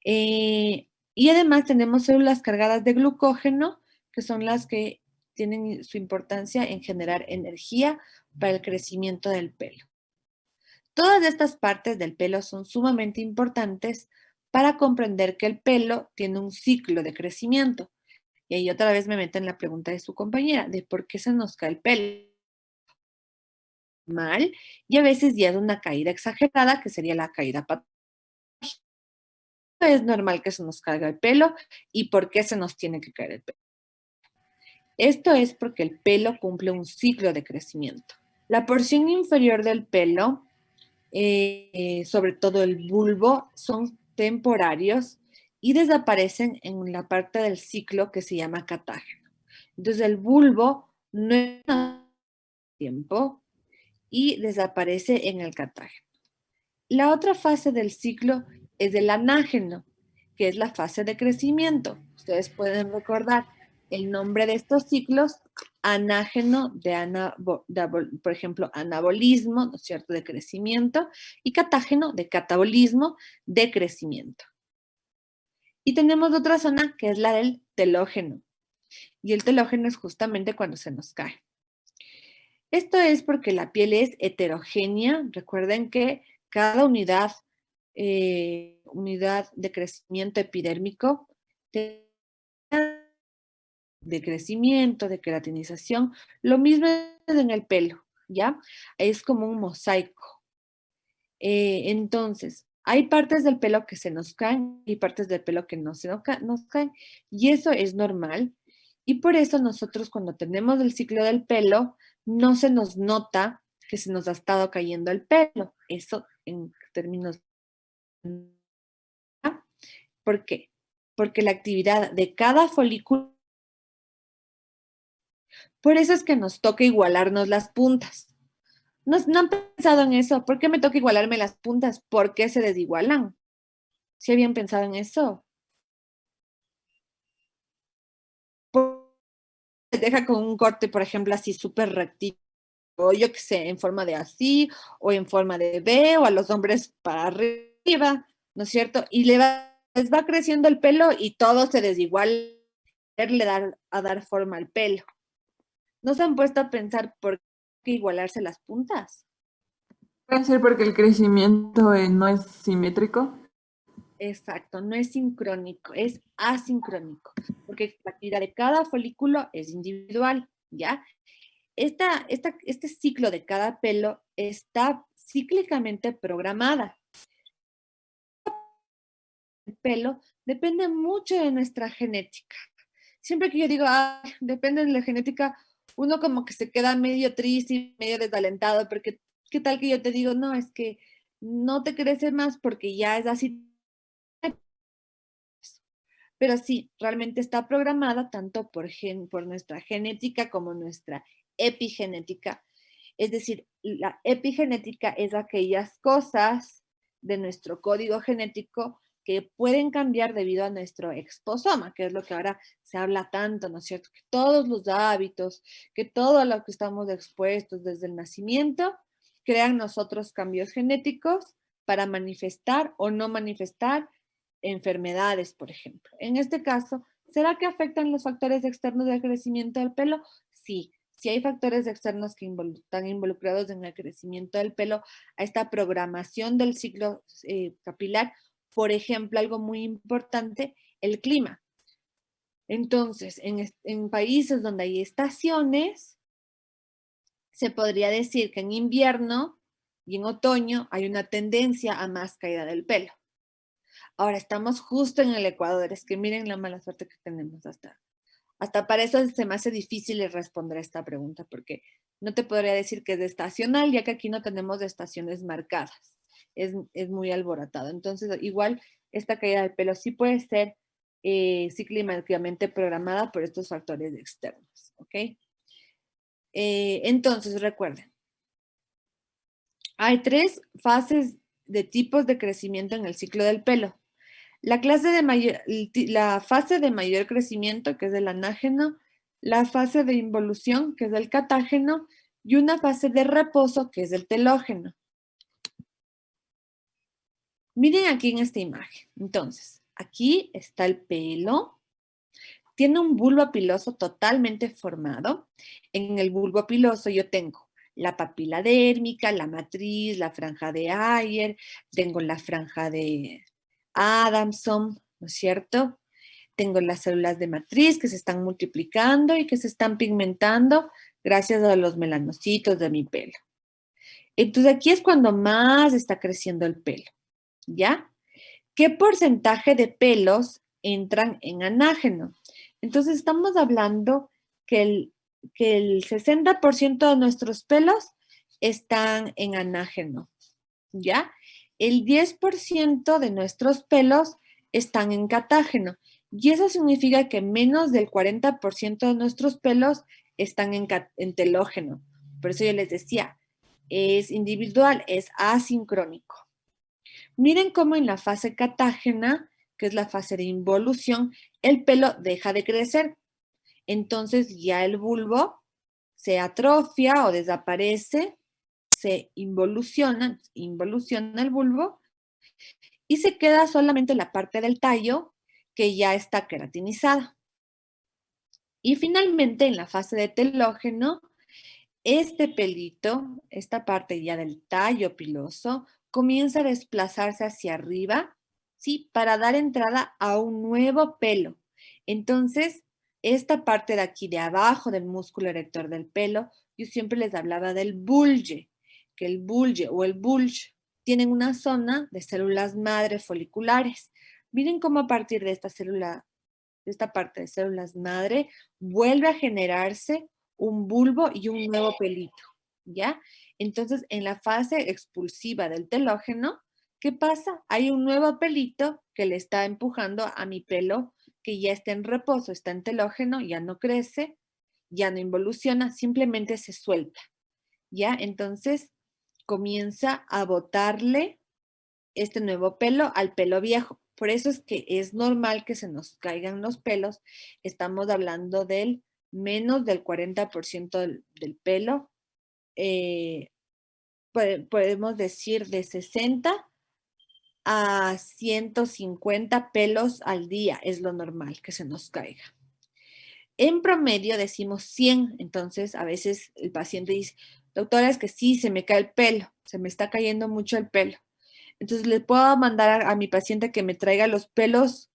Y además tenemos células cargadas de glucógeno, que son las que tienen su importancia en generar energía para el crecimiento del pelo. Todas estas partes del pelo son sumamente importantes para comprender que el pelo tiene un ciclo de crecimiento. Y ahí otra vez me meto en la pregunta de su compañera, de por qué se nos cae el pelo. Mal, y a veces ya es una caída exagerada, que sería la caída patológica. Es normal que se nos caiga el pelo y por qué se nos tiene que caer el pelo. Esto es porque el pelo cumple un ciclo de crecimiento. La porción inferior del pelo, sobre todo el bulbo, son temporarios y desaparecen en la parte del ciclo que se llama catágeno. Entonces el bulbo no es tiempo y desaparece en el catágeno. La otra fase del ciclo es el anágeno, que es la fase de crecimiento. Ustedes pueden recordar el nombre de estos ciclos, anágeno por ejemplo, anabolismo, ¿no es cierto?, de crecimiento, y catágeno de catabolismo, de crecimiento. Y tenemos otra zona que es la del telógeno. Y el telógeno es justamente cuando se nos cae. Esto es porque la piel es heterogénea. Recuerden que cada unidad de crecimiento epidérmico de crecimiento, de queratinización, lo mismo es en el pelo, ¿ya? Es como un mosaico. Entonces, hay partes del pelo que se nos caen y partes del pelo que no se nos caen, y eso es normal. Y por eso nosotros cuando tenemos el ciclo del pelo, no se nos nota que se nos ha estado cayendo el pelo. Eso en términos... ¿Por qué? Porque la actividad de cada folículo... Por eso es que nos toca igualarnos las puntas. ¿No han pensado en eso? ¿Por qué me toca igualarme las puntas? ¿Por qué se desigualan? ¿Sí habían pensado en eso? Se deja con un corte, por ejemplo, así súper rectito, o yo qué sé, en forma de así, o en forma de V, o a los hombres para arriba, ¿no es cierto? Y les va creciendo el pelo y todo se desiguala, a dar forma al pelo. ¿No se han puesto a pensar por qué igualarse las puntas? Puede ser porque el crecimiento no es simétrico. Exacto, no es sincrónico, es asincrónico, porque la actividad de cada folículo es individual, ¿ya? Este ciclo de cada pelo está cíclicamente programada. El pelo depende mucho de nuestra genética. Siempre que yo digo, depende de la genética, uno como que se queda medio triste y medio desalentado, porque ¿qué tal que yo te digo, no, es que no te crece más porque ya es así? Pero sí, realmente está programada tanto por nuestra genética como nuestra epigenética. Es decir, la epigenética es aquellas cosas de nuestro código genético que pueden cambiar debido a nuestro exposoma, que es lo que ahora se habla tanto, ¿no es cierto? Que todos los hábitos, que todo a lo que estamos expuestos desde el nacimiento, crean nosotros cambios genéticos para manifestar o no manifestar enfermedades, por ejemplo. En este caso, ¿será que afectan los factores externos del crecimiento del pelo? Sí, sí hay factores externos que están involucrados en el crecimiento del pelo, a esta programación del ciclo capilar. Por ejemplo, algo muy importante, el clima. Entonces, en países donde hay estaciones, se podría decir que en invierno y en otoño hay una tendencia a más caída del pelo. Ahora estamos justo en el Ecuador, es que miren la mala suerte que tenemos hasta para eso se me hace difícil responder a esta pregunta, porque no te podría decir que es estacional, ya que aquí no tenemos estaciones marcadas, es muy alborotado. Entonces, igual, esta caída del pelo sí puede ser cíclicamente programada por estos factores externos, ¿ok? Entonces, recuerden, hay 3 fases de tipos de crecimiento en el ciclo del pelo. La fase de mayor crecimiento, que es el anágeno, la fase de involución, que es el catágeno, y una fase de reposo, que es el telógeno. Miren aquí en esta imagen. Entonces, aquí está el pelo. Tiene un bulbo piloso totalmente formado. En el bulbo piloso yo tengo la papila dérmica, la matriz, la franja de Ayer, tengo la franja de Adamson, ¿no es cierto? Tengo las células de matriz que se están multiplicando y que se están pigmentando gracias a los melanocitos de mi pelo. Entonces aquí es cuando más está creciendo el pelo, ¿ya? ¿Qué porcentaje de pelos entran en anágeno? Entonces estamos hablando que el 60% de nuestros pelos están en anágeno, ¿ya? El 10% de nuestros pelos están en catágeno. Y eso significa que menos del 40% de nuestros pelos están en telógeno. Por eso yo les decía, es individual, es asincrónico. Miren cómo en la fase catágena, que es la fase de involución, el pelo deja de crecer. entonces ya el bulbo se atrofia o desaparece, se involuciona el bulbo y se queda solamente la parte del tallo que ya está queratinizada. Y finalmente, en la fase de telógeno, este pelito, esta parte ya del tallo piloso, comienza a desplazarse hacia arriba, ¿sí? Para dar entrada a un nuevo pelo. Entonces, esta parte de aquí, de abajo del músculo erector del pelo, yo siempre les hablaba del bulge, que el bulge o el bulge tienen una zona de células madre foliculares. Miren cómo a partir de esta célula, de esta parte de células madre, vuelve a generarse un bulbo y un nuevo pelito, ¿ya? Entonces, en la fase expulsiva del telógeno, ¿qué pasa? Hay un nuevo pelito que le está empujando a mi pelo que ya está en reposo, está en telógeno, ya no crece, ya no involuciona, simplemente se suelta, ¿ya? Entonces, comienza a botarle este nuevo pelo al pelo viejo. Por eso es que es normal que se nos caigan los pelos. Estamos hablando del menos del 40% del pelo. Podemos decir de 60 a 150 pelos al día es lo normal que se nos caiga. En promedio decimos 100, entonces a veces el paciente dice, doctora, es que sí, se me cae el pelo, se me está cayendo mucho el pelo. Entonces, ¿le puedo mandar a mi paciente que me traiga los pelos?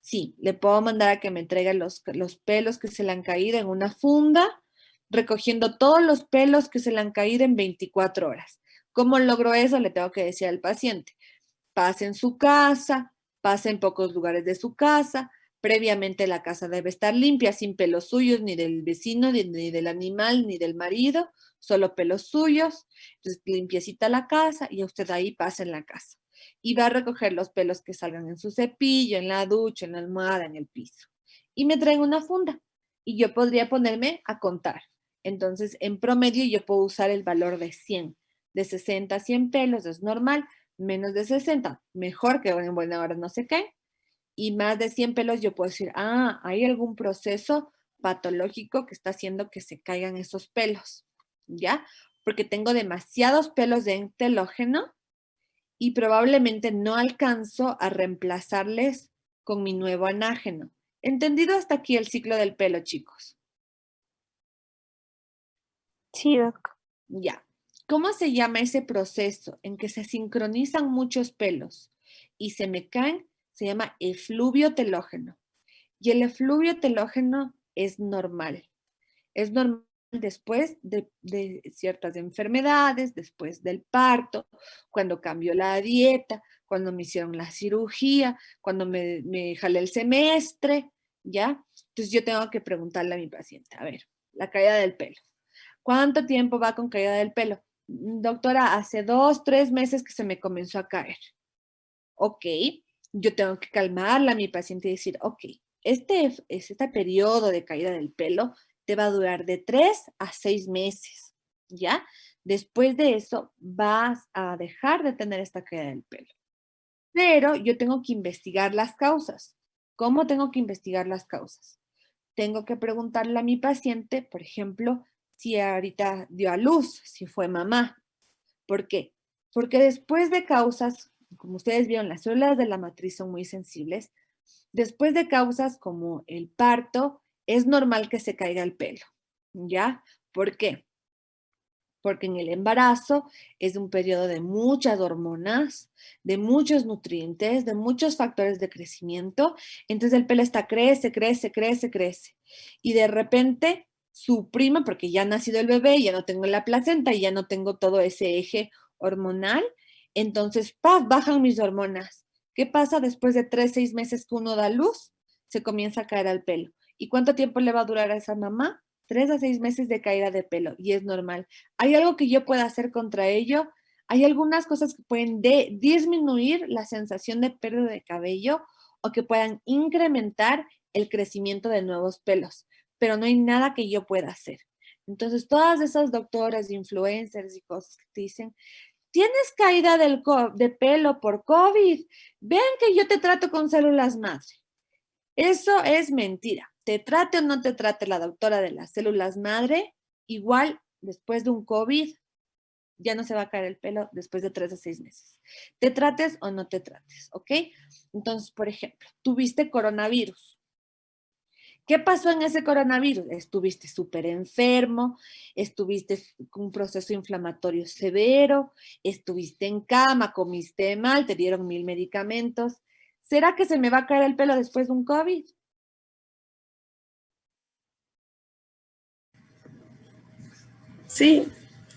Sí, le puedo mandar a que me traiga los pelos que se le han caído en una funda, recogiendo todos los pelos que se le han caído en 24 horas. ¿Cómo logro eso? Le tengo que decir al paciente. Pase en su casa, pase en pocos lugares de su casa. Previamente la casa debe estar limpia, sin pelos suyos, ni del vecino, ni del animal, ni del marido, solo pelos suyos. Entonces, limpiecita la casa y usted ahí pasa en la casa. Y va a recoger los pelos que salgan en su cepillo, en la ducha, en la almohada, en el piso. Y me traen una funda y yo podría ponerme a contar. Entonces, en promedio yo puedo usar el valor de 100, de 60 a 100 pelos, es normal. Menos de 60, mejor, que en buena hora no se cae. Y más de 100 pelos yo puedo decir, hay algún proceso patológico que está haciendo que se caigan esos pelos, ¿ya? Porque tengo demasiados pelos de telógeno y probablemente no alcanzo a reemplazarles con mi nuevo anágeno. ¿Entendido hasta aquí el ciclo del pelo, chicos? Sí, doc. Ya. ¿Cómo se llama ese proceso en que se sincronizan muchos pelos y se me caen? Se llama efluvio telógeno. Y el efluvio telógeno es normal. Es normal después de ciertas enfermedades, después del parto, cuando cambió la dieta, cuando me hicieron la cirugía, cuando me jalé el semestre, ¿ya? Entonces yo tengo que preguntarle a mi paciente, a ver, la caída del pelo. ¿Cuánto tiempo va con caída del pelo? Doctora, hace 2, 3 meses que se me comenzó a caer. Ok, yo tengo que calmarla a mi paciente y decir, ok, este periodo de caída del pelo te va a durar de 3 a 6 meses, ¿ya? Después de eso vas a dejar de tener esta caída del pelo. Pero yo tengo que investigar las causas. ¿Cómo tengo que investigar las causas? Tengo que preguntarle a mi paciente, por ejemplo, si ahorita dio a luz, si fue mamá. ¿Por qué? Porque después de causas, como ustedes vieron, las células de la matriz son muy sensibles. Después de causas como el parto, es normal que se caiga el pelo, ¿ya? ¿Por qué? Porque en el embarazo es un periodo de muchas hormonas, de muchos nutrientes, de muchos factores de crecimiento. Entonces el pelo está crece. Y de repente suprime, porque ya ha nacido el bebé, ya no tengo la placenta y ya no tengo todo ese eje hormonal. Entonces, ¡paf!, bajan mis hormonas. ¿Qué pasa después de 3, 6 meses que uno da luz? Se comienza a caer el pelo. ¿Y cuánto tiempo le va a durar a esa mamá? 3 a 6 meses de caída de pelo y es normal. ¿Hay algo que yo pueda hacer contra ello? Hay algunas cosas que pueden disminuir la sensación de pérdida de cabello o que puedan incrementar el crecimiento de nuevos pelos, pero no hay nada que yo pueda hacer. Entonces, todas esas doctoras, influencers y cosas que te dicen, tienes caída de pelo por COVID, ven que yo te trato con células madre. Eso es mentira. te trate o no te trate la doctora de las células madre, igual después de un COVID ya no se va a caer el pelo después de 3 a 6 meses. Te trates o no te trates, ¿ok? Entonces, por ejemplo, tuviste coronavirus. ¿Qué pasó en ese coronavirus? Estuviste súper enfermo, estuviste con un proceso inflamatorio severo, estuviste en cama, comiste mal, te dieron 1000 medicamentos. ¿Será que se me va a caer el pelo después de un COVID? Sí,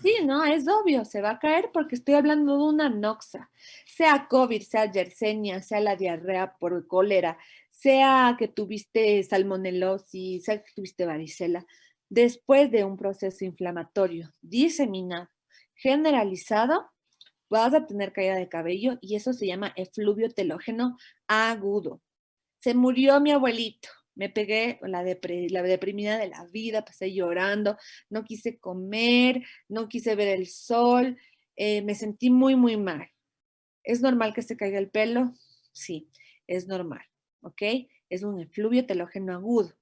Sí, no, es obvio, se va a caer porque estoy hablando de una noxa, sea COVID, sea Yersinia, sea la diarrea por cólera, sea que tuviste salmonelosis, sea que tuviste varicela, después de un proceso inflamatorio diseminado, generalizado, vas a tener caída de cabello y eso se llama efluvio telógeno agudo. Se murió mi abuelito. Me pegué la deprimida de la vida, pasé llorando, no quise comer, no quise ver el sol, me sentí muy, muy mal. ¿Es normal que se caiga el pelo? Sí, es normal, ¿ok? Es un efluvio telógeno agudo.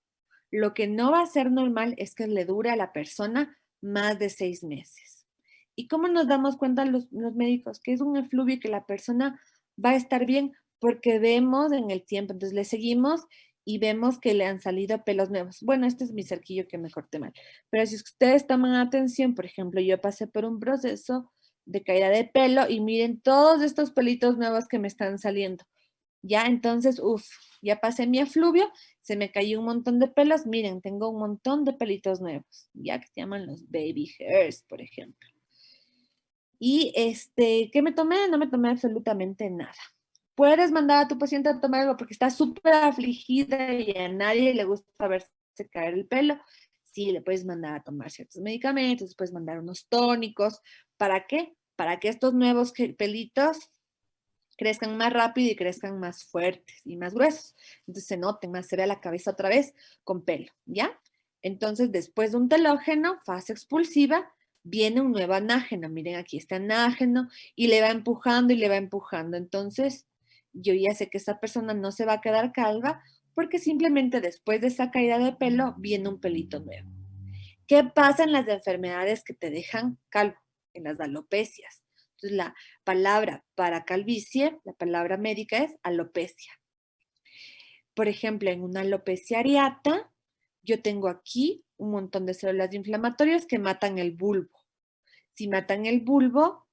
Lo que no va a ser normal es que le dure a la persona más de 6 meses. ¿Y cómo nos damos cuenta los médicos que es un efluvio y que la persona va a estar bien? Porque vemos en el tiempo, entonces le seguimos y vemos que le han salido pelos nuevos. Bueno, este es mi cerquillo que me corté mal. Pero si ustedes toman atención, por ejemplo, yo pasé por un proceso de caída de pelo y miren todos estos pelitos nuevos que me están saliendo. Ya, entonces, ya pasé mi efluvio, se me cayó un montón de pelos. Miren, tengo un montón de pelitos nuevos, ya que se llaman los baby hairs, por ejemplo. Y ¿qué me tomé? No me tomé absolutamente nada. Puedes mandar a tu paciente a tomar algo porque está súper afligida y a nadie le gusta verse caer el pelo. Sí, le puedes mandar a tomar ciertos medicamentos, puedes mandar unos tónicos. ¿Para qué? Para que estos nuevos pelitos crezcan más rápido y crezcan más fuertes y más gruesos. Entonces se noten más, se ve la cabeza otra vez con pelo, ¿ya? Entonces, después de un telógeno, fase expulsiva, viene un nuevo anágeno. Miren, aquí está anágeno y le va empujando y le va empujando. Entonces, yo ya sé que esa persona no se va a quedar calva porque simplemente después de esa caída de pelo viene un pelito nuevo. ¿Qué pasa en las enfermedades que te dejan calvo? En las alopecias. Entonces, la palabra para calvicie, la palabra médica es alopecia. Por ejemplo, en una alopecia areata, yo tengo aquí un montón de células inflamatorias que matan el bulbo. Si matan el bulbo,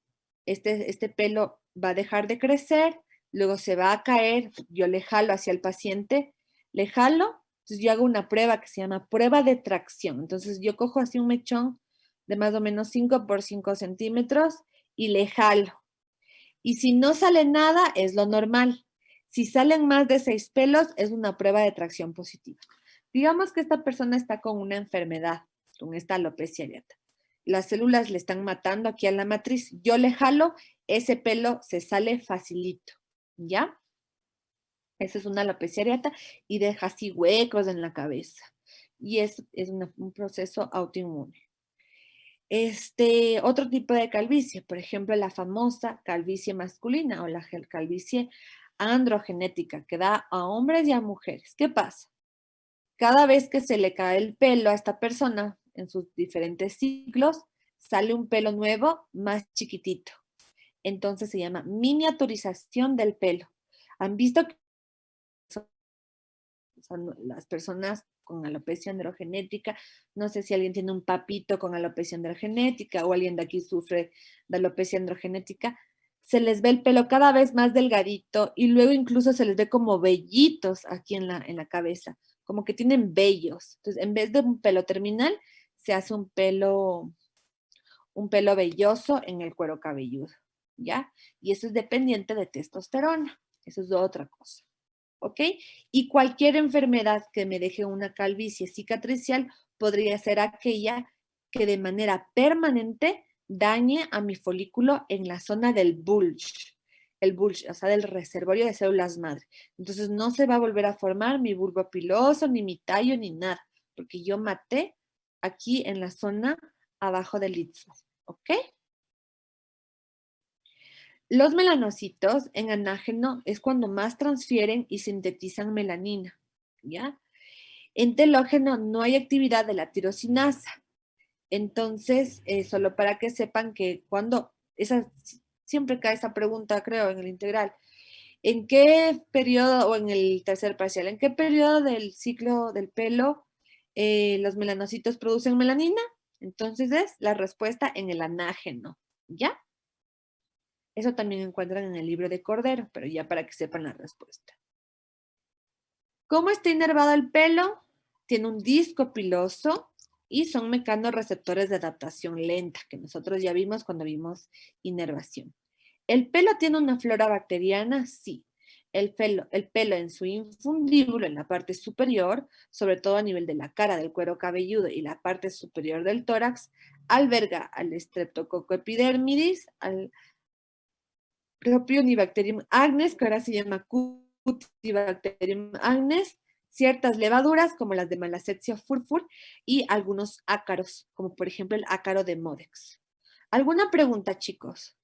este pelo va a dejar de crecer, luego se va a caer, yo le jalo hacia el paciente, le jalo, entonces yo hago una prueba que se llama prueba de tracción. Entonces yo cojo así un mechón de más o menos 5 por 5 centímetros y le jalo. Y si no sale nada, es lo normal. Si salen más de 6 pelos, es una prueba de tracción positiva. Digamos que esta persona está con una enfermedad, con esta alopecia areata. Las células le están matando aquí a la matriz. Yo le jalo, ese pelo se sale facilito, ¿ya? Esa es una alopecia areata y deja así huecos en la cabeza. Y es un proceso autoinmune. Otro tipo de calvicie, por ejemplo, la famosa calvicie masculina o la calvicie androgenética que da a hombres y a mujeres. ¿Qué pasa? Cada vez que se le cae el pelo a esta persona en sus diferentes ciclos, sale un pelo nuevo más chiquitito. Entonces se llama miniaturización del pelo. ¿Han visto que son las personas con alopecia androgenética? No sé si alguien tiene un papito con alopecia androgenética o alguien de aquí sufre de alopecia androgenética. Se les ve el pelo cada vez más delgadito y luego incluso se les ve como vellitos aquí en la cabeza, como que tienen vellos. Entonces, en vez de un pelo terminal, se hace un pelo velloso en el cuero cabelludo, ¿ya? Y eso es dependiente de testosterona. Eso es otra cosa. ¿Ok? Y cualquier enfermedad que me deje una calvicie cicatricial podría ser aquella que de manera permanente dañe a mi folículo en la zona del bulge. El bulge, o sea, del reservorio de células madre. Entonces no se va a volver a formar mi bulbo piloso, ni mi tallo, ni nada, porque yo maté aquí en la zona abajo del istmo. ¿Ok? Los melanocitos en anágeno es cuando más transfieren y sintetizan melanina, ¿ya? En telógeno no hay actividad de la tirosinasa. Entonces, solo para que sepan que siempre cae esa pregunta, creo, en el integral. ¿En qué periodo, o en el tercer parcial, en qué periodo del ciclo del pelo los melanocitos producen melanina? Entonces es la respuesta en el anágeno, ¿ya? Eso también encuentran en el libro de Cordero, pero ya para que sepan la respuesta. ¿Cómo está inervado el pelo? Tiene un disco piloso y son mecanorreceptores de adaptación lenta, que nosotros ya vimos cuando vimos inervación. ¿El pelo tiene una flora bacteriana? Sí. El pelo en su infundíbulo, en la parte superior, sobre todo a nivel de la cara, del cuero cabelludo y la parte superior del tórax, alberga al Streptococcus epidermidis, al Propionibacterium agnes, que ahora se llama Cutibacterium agnes, ciertas levaduras como las de Malassezia furfur y algunos ácaros, como por ejemplo el ácaro de Modex. ¿Alguna pregunta, chicos?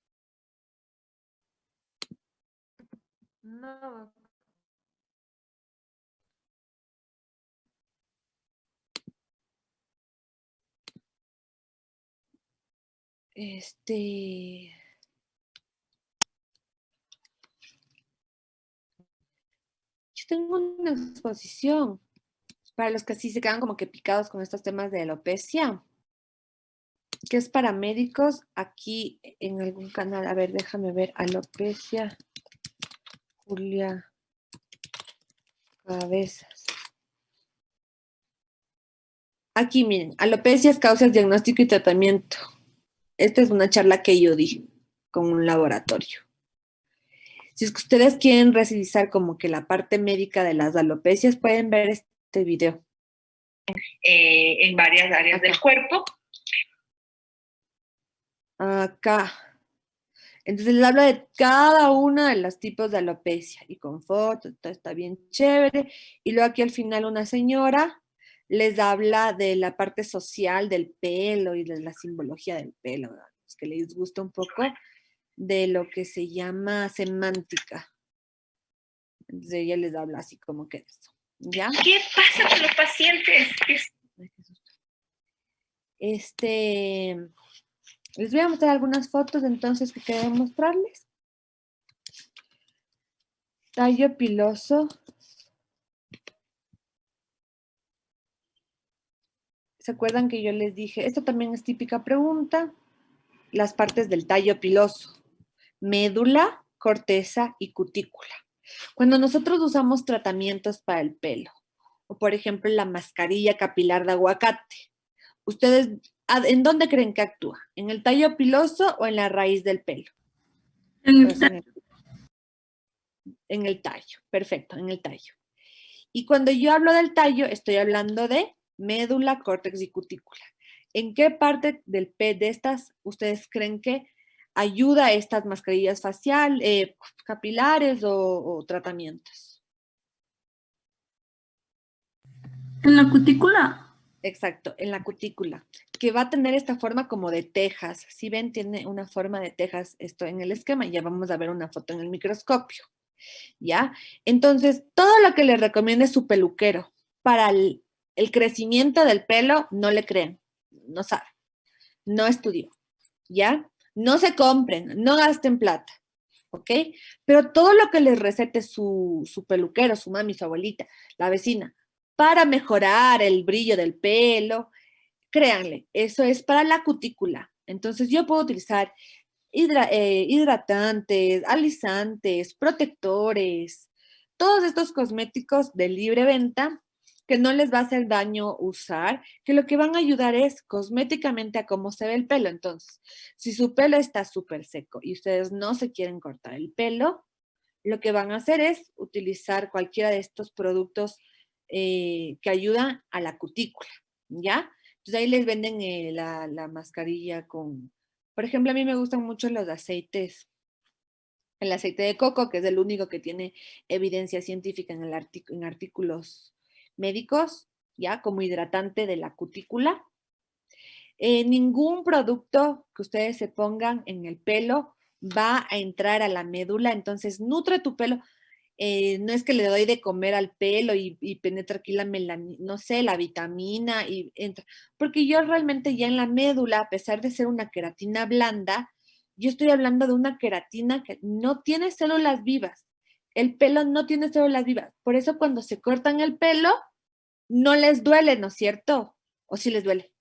No. Yo tengo una exposición para los que sí se quedan como que picados con estos temas de alopecia, que es para médicos aquí en algún canal. A ver, déjame ver. Alopecia, Julia Cabezas. Aquí miren, alopecias, causas, diagnóstico y tratamiento. Esta es una charla que yo di con un laboratorio. Si es que ustedes quieren revisar como que la parte médica de las alopecias, pueden ver este video. En varias áreas del cuerpo. Acá. Entonces les hablo de cada uno de los tipos de alopecia y con fotos, todo está bien chévere. Y luego aquí al final una señora les habla de la parte social del pelo y de la simbología del pelo, ¿verdad? Es que les gusta un poco de lo que se llama semántica. Entonces ella les habla así como que de eso. ¿Ya? ¿Qué pasa con los pacientes? Ay, qué susto. Les voy a mostrar algunas fotos entonces que quería mostrarles. Tallo piloso. ¿Se acuerdan que yo les dije? Esto también es típica pregunta. Las partes del tallo piloso. Médula, corteza y cutícula. Cuando nosotros usamos tratamientos para el pelo, o por ejemplo la mascarilla capilar de aguacate, ¿ustedes en dónde creen que actúa? ¿En el tallo piloso o en la raíz del pelo? En el tallo, perfecto, en el tallo. Y cuando yo hablo del tallo, estoy hablando de médula, córtex y cutícula. ¿En qué parte de estas ustedes creen que ayuda a estas mascarillas faciales, capilares o tratamientos? ¿En la cutícula? Exacto, en la cutícula, que va a tener esta forma como de tejas. Si ven, tiene una forma de tejas esto en el esquema. Ya vamos a ver una foto en el microscopio. ¿Ya? Entonces, todo lo que les recomiende su peluquero para el crecimiento del pelo, no le crean, no sabe, no estudió, ¿ya? No se compren, no gasten plata, ¿ok? Pero todo lo que les recete su peluquero, su mami, su abuelita, la vecina, para mejorar el brillo del pelo, créanle, eso es para la cutícula. Entonces, yo puedo utilizar hidratantes, alisantes, protectores, todos estos cosméticos de libre venta que no les va a hacer daño usar, que lo que van a ayudar es cosméticamente a cómo se ve el pelo. Entonces, si su pelo está súper seco y ustedes no se quieren cortar el pelo, lo que van a hacer es utilizar cualquiera de estos productos que ayudan a la cutícula, ¿ya? Entonces ahí les venden la mascarilla con, por ejemplo, a mí me gustan mucho los aceites. El aceite de coco, que es el único que tiene evidencia científica en artículos médicos, ¿ya? Como hidratante de la cutícula. Ningún producto que ustedes se pongan en el pelo va a entrar a la médula, entonces nutre tu pelo. no es que le doy de comer al pelo y penetra aquí la melanina, no sé, la vitamina y entra. Porque yo realmente ya en la médula, a pesar de ser una queratina blanda, yo estoy hablando de una queratina que no tiene células vivas. El pelo no tiene células vivas. Por eso cuando se cortan el pelo, no les duele, ¿no es cierto? ¿O sí les duele?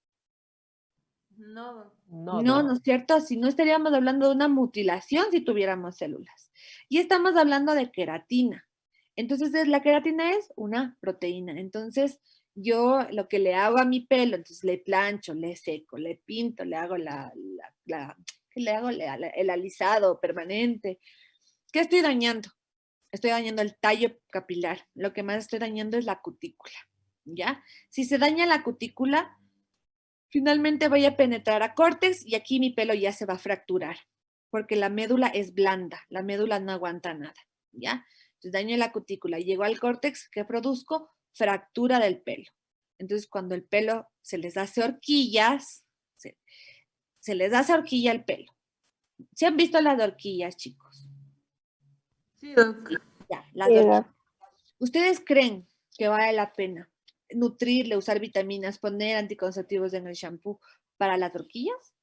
No. No, No, ¿no es cierto? Si no estaríamos hablando de una mutilación si tuviéramos células. Y estamos hablando de queratina. Entonces, la queratina es una proteína. Entonces, yo lo que le hago a mi pelo, entonces le plancho, le seco, le pinto, le hago ¿qué le hago? El alisado permanente. ¿Qué estoy dañando? Estoy dañando el tallo capilar. Lo que más estoy dañando es la cutícula, ¿ya? Si se daña la cutícula, finalmente voy a penetrar a córtex y aquí mi pelo ya se va a fracturar, porque la médula es blanda, la médula no aguanta nada, ¿ya? Entonces daño la cutícula, llego al córtex, ¿qué produzco? Fractura del pelo. Entonces cuando el pelo se les hace horquillas, se les hace horquilla al pelo. ¿Sí han visto las horquillas, chicos? Sí, doc. Ya, las Sí, horquillas. doc. ¿Ustedes creen que vale la pena nutrirle, usar vitaminas, poner anticonceptivos en el shampoo para las horquillas?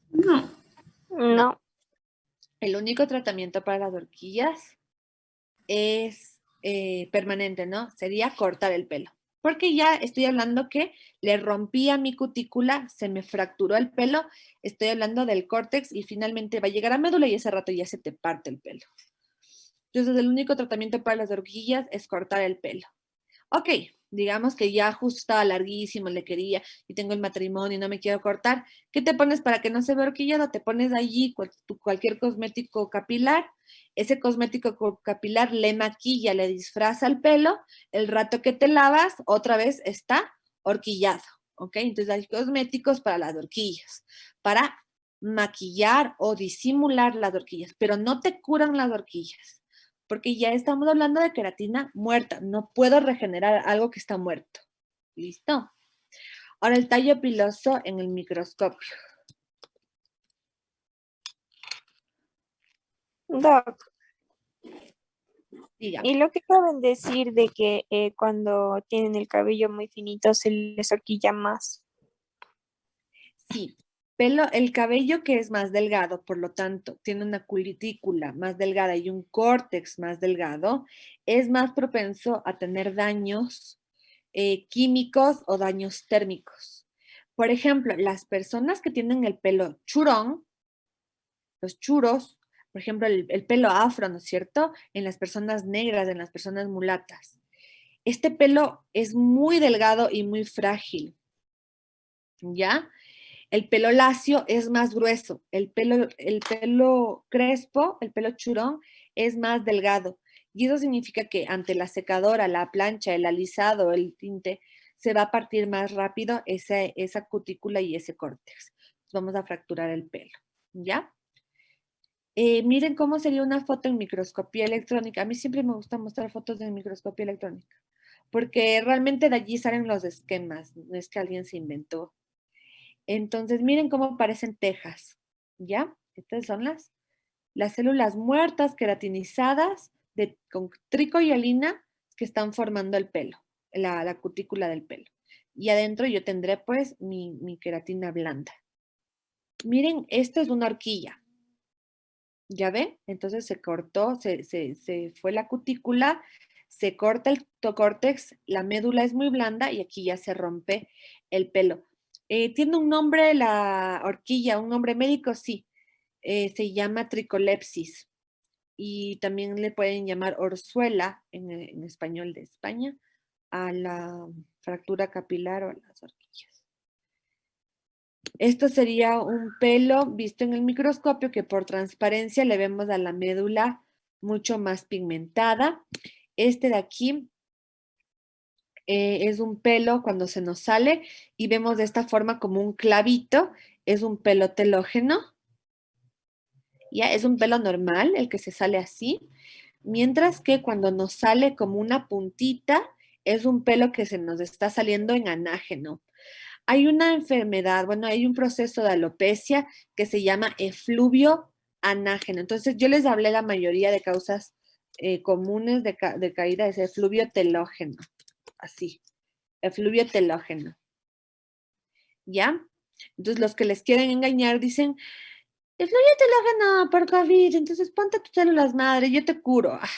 No. No. El único tratamiento para las horquillas es permanente, ¿no? Sería cortar el pelo. Porque ya estoy hablando que le rompí a mi cutícula, se me fracturó el pelo, estoy hablando del córtex y finalmente va a llegar a médula y ese rato ya se te parte el pelo. Entonces el único tratamiento para las horquillas es cortar el pelo. Ok, digamos que ya justo estaba larguísimo, le quería y tengo el matrimonio y no me quiero cortar. ¿Qué te pones para que no se vea horquillado? Te pones allí cualquier cosmético capilar. Ese cosmético capilar le maquilla, le disfraza el pelo. El rato que te lavas, otra vez está horquillado. ¿Ok? Entonces hay cosméticos para las horquillas, para maquillar o disimular las horquillas, pero no te curan las horquillas porque ya estamos hablando de queratina muerta. No puedo regenerar algo que está muerto. ¿Listo? Ahora el tallo piloso en el microscopio. Doc, Dígame. y lo que acaban de decir de que cuando tienen el cabello muy finito se les horquilla más. Sí, el cabello que es más delgado, por lo tanto, tiene una cutícula más delgada y un córtex más delgado, es más propenso a tener daños químicos o daños térmicos. Por ejemplo, las personas que tienen el pelo churón, los churos, por ejemplo, el pelo afro, ¿no es cierto? En las personas negras, en las personas mulatas. Este pelo es muy delgado y muy frágil, ¿ya? El pelo lacio es más grueso, el pelo crespo, el pelo churón es más delgado. Y eso significa que ante la secadora, la plancha, el alisado, el tinte, se va a partir más rápido esa cutícula y ese córtex. Vamos a fracturar el pelo, ¿ya? Miren cómo sería una foto en microscopía electrónica. A mí siempre me gusta mostrar fotos en microscopía electrónica, porque realmente de allí salen los esquemas, no es que alguien se inventó. Entonces, miren cómo parecen tejas, ¿ya? Estas son las células muertas, queratinizadas, con tricoiolina que están formando el pelo, la cutícula del pelo. Y adentro yo tendré pues mi queratina blanda. Miren, esto es una horquilla. ¿Ya ven? Entonces se cortó, se fue la cutícula, se corta el córtex, la médula es muy blanda y aquí ya se rompe el pelo. ¿Tiene un nombre la horquilla, un nombre médico? Sí, se llama tricolepsis y también le pueden llamar orzuela en español de España a la fractura capilar o a las horquillas. Esto sería un pelo visto en el microscopio que por transparencia le vemos a la médula mucho más pigmentada. Este de aquí es un pelo cuando se nos sale y vemos de esta forma como un clavito, es un pelo telógeno. Ya es un pelo normal, el que se sale así, mientras que cuando nos sale como una puntita, es un pelo que se nos está saliendo en anágeno. Hay una enfermedad, bueno, hay un proceso de alopecia que se llama efluvio anágeno. Entonces, yo les hablé la mayoría de causas comunes de caída es efluvio telógeno. Así, efluvio telógeno. ¿Ya? Entonces los que les quieren engañar dicen, efluvio telógeno por COVID, entonces ponte tus células madre, yo te curo. Ay,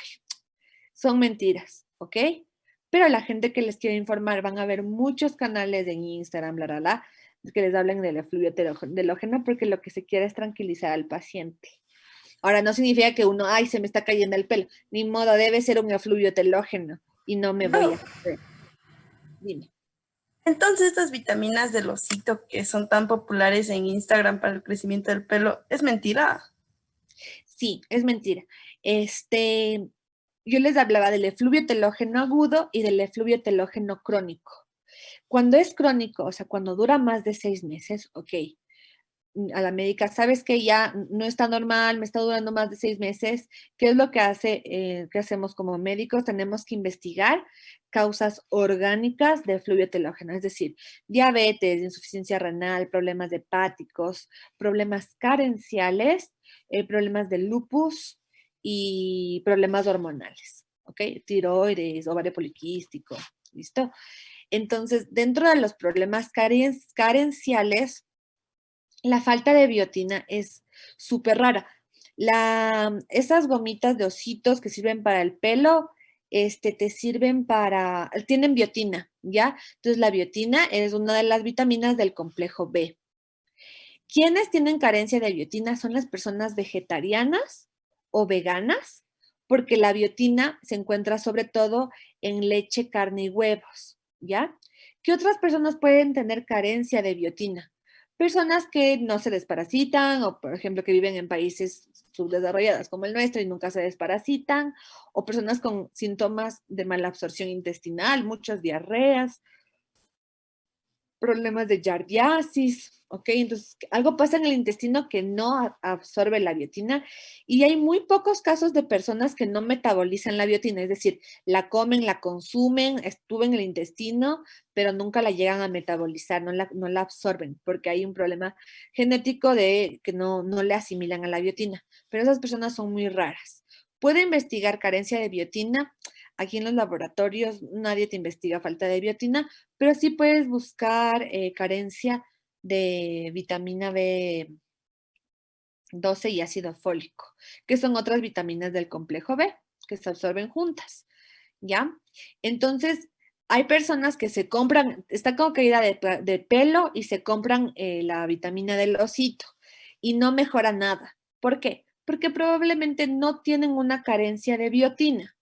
son mentiras, ¿ok? Pero la gente que les quiere informar van a ver muchos canales en Instagram, que les hablen del efluvio telógeno porque lo que se quiere es tranquilizar al paciente. Ahora, no significa que uno, ay, se me está cayendo el pelo. Ni modo, debe ser un efluvio telógeno y no me voy a hacer. Dime. Entonces, estas vitaminas del osito que son tan populares en Instagram para el crecimiento del pelo, ¿es mentira? Sí, es mentira. Yo les hablaba del efluvio telógeno agudo y del efluvio telógeno crónico. Cuando es crónico, o sea, cuando dura más de 6 meses, ok, a la médica, sabes que ya no está normal, me está durando más de 6 meses. ¿Qué es lo que qué hacemos como médicos? Tenemos que investigar causas orgánicas de efluvio telógeno, es decir, diabetes, insuficiencia renal, problemas hepáticos, problemas carenciales, problemas de lupus y problemas hormonales, ¿ok? Tiroides, ovario poliquístico, ¿listo? Entonces, dentro de los problemas carenciales, la falta de biotina es súper rara. Esas gomitas de ositos que sirven para el pelo, te sirven tienen biotina, ¿ya? Entonces la biotina es una de las vitaminas del complejo B. ¿Quiénes tienen carencia de biotina? Son las personas vegetarianas o veganas, porque la biotina se encuentra sobre todo en leche, carne y huevos, ¿ya? ¿Qué otras personas pueden tener carencia de biotina? Personas que no se desparasitan o, por ejemplo, que viven en países subdesarrollados como el nuestro y nunca se desparasitan, o personas con síntomas de mala absorción intestinal, muchas diarreas, problemas de yardiasis, ¿ok? Entonces, algo pasa en el intestino que no absorbe la biotina y hay muy pocos casos de personas que no metabolizan la biotina, es decir, la comen, la consumen, estuvo en el intestino, pero nunca la llegan a metabolizar, no la absorben, porque hay un problema genético de que no le asimilan a la biotina, pero esas personas son muy raras. Puede investigar carencia de biotina. Aquí en los laboratorios nadie te investiga falta de biotina, pero sí puedes buscar carencia de vitamina B12 y ácido fólico, que son otras vitaminas del complejo B que se absorben juntas, ¿ya? Entonces, hay personas que se compran, está como caída de pelo y se compran la vitamina del osito y no mejora nada. ¿Por qué? Porque probablemente no tienen una carencia de biotina.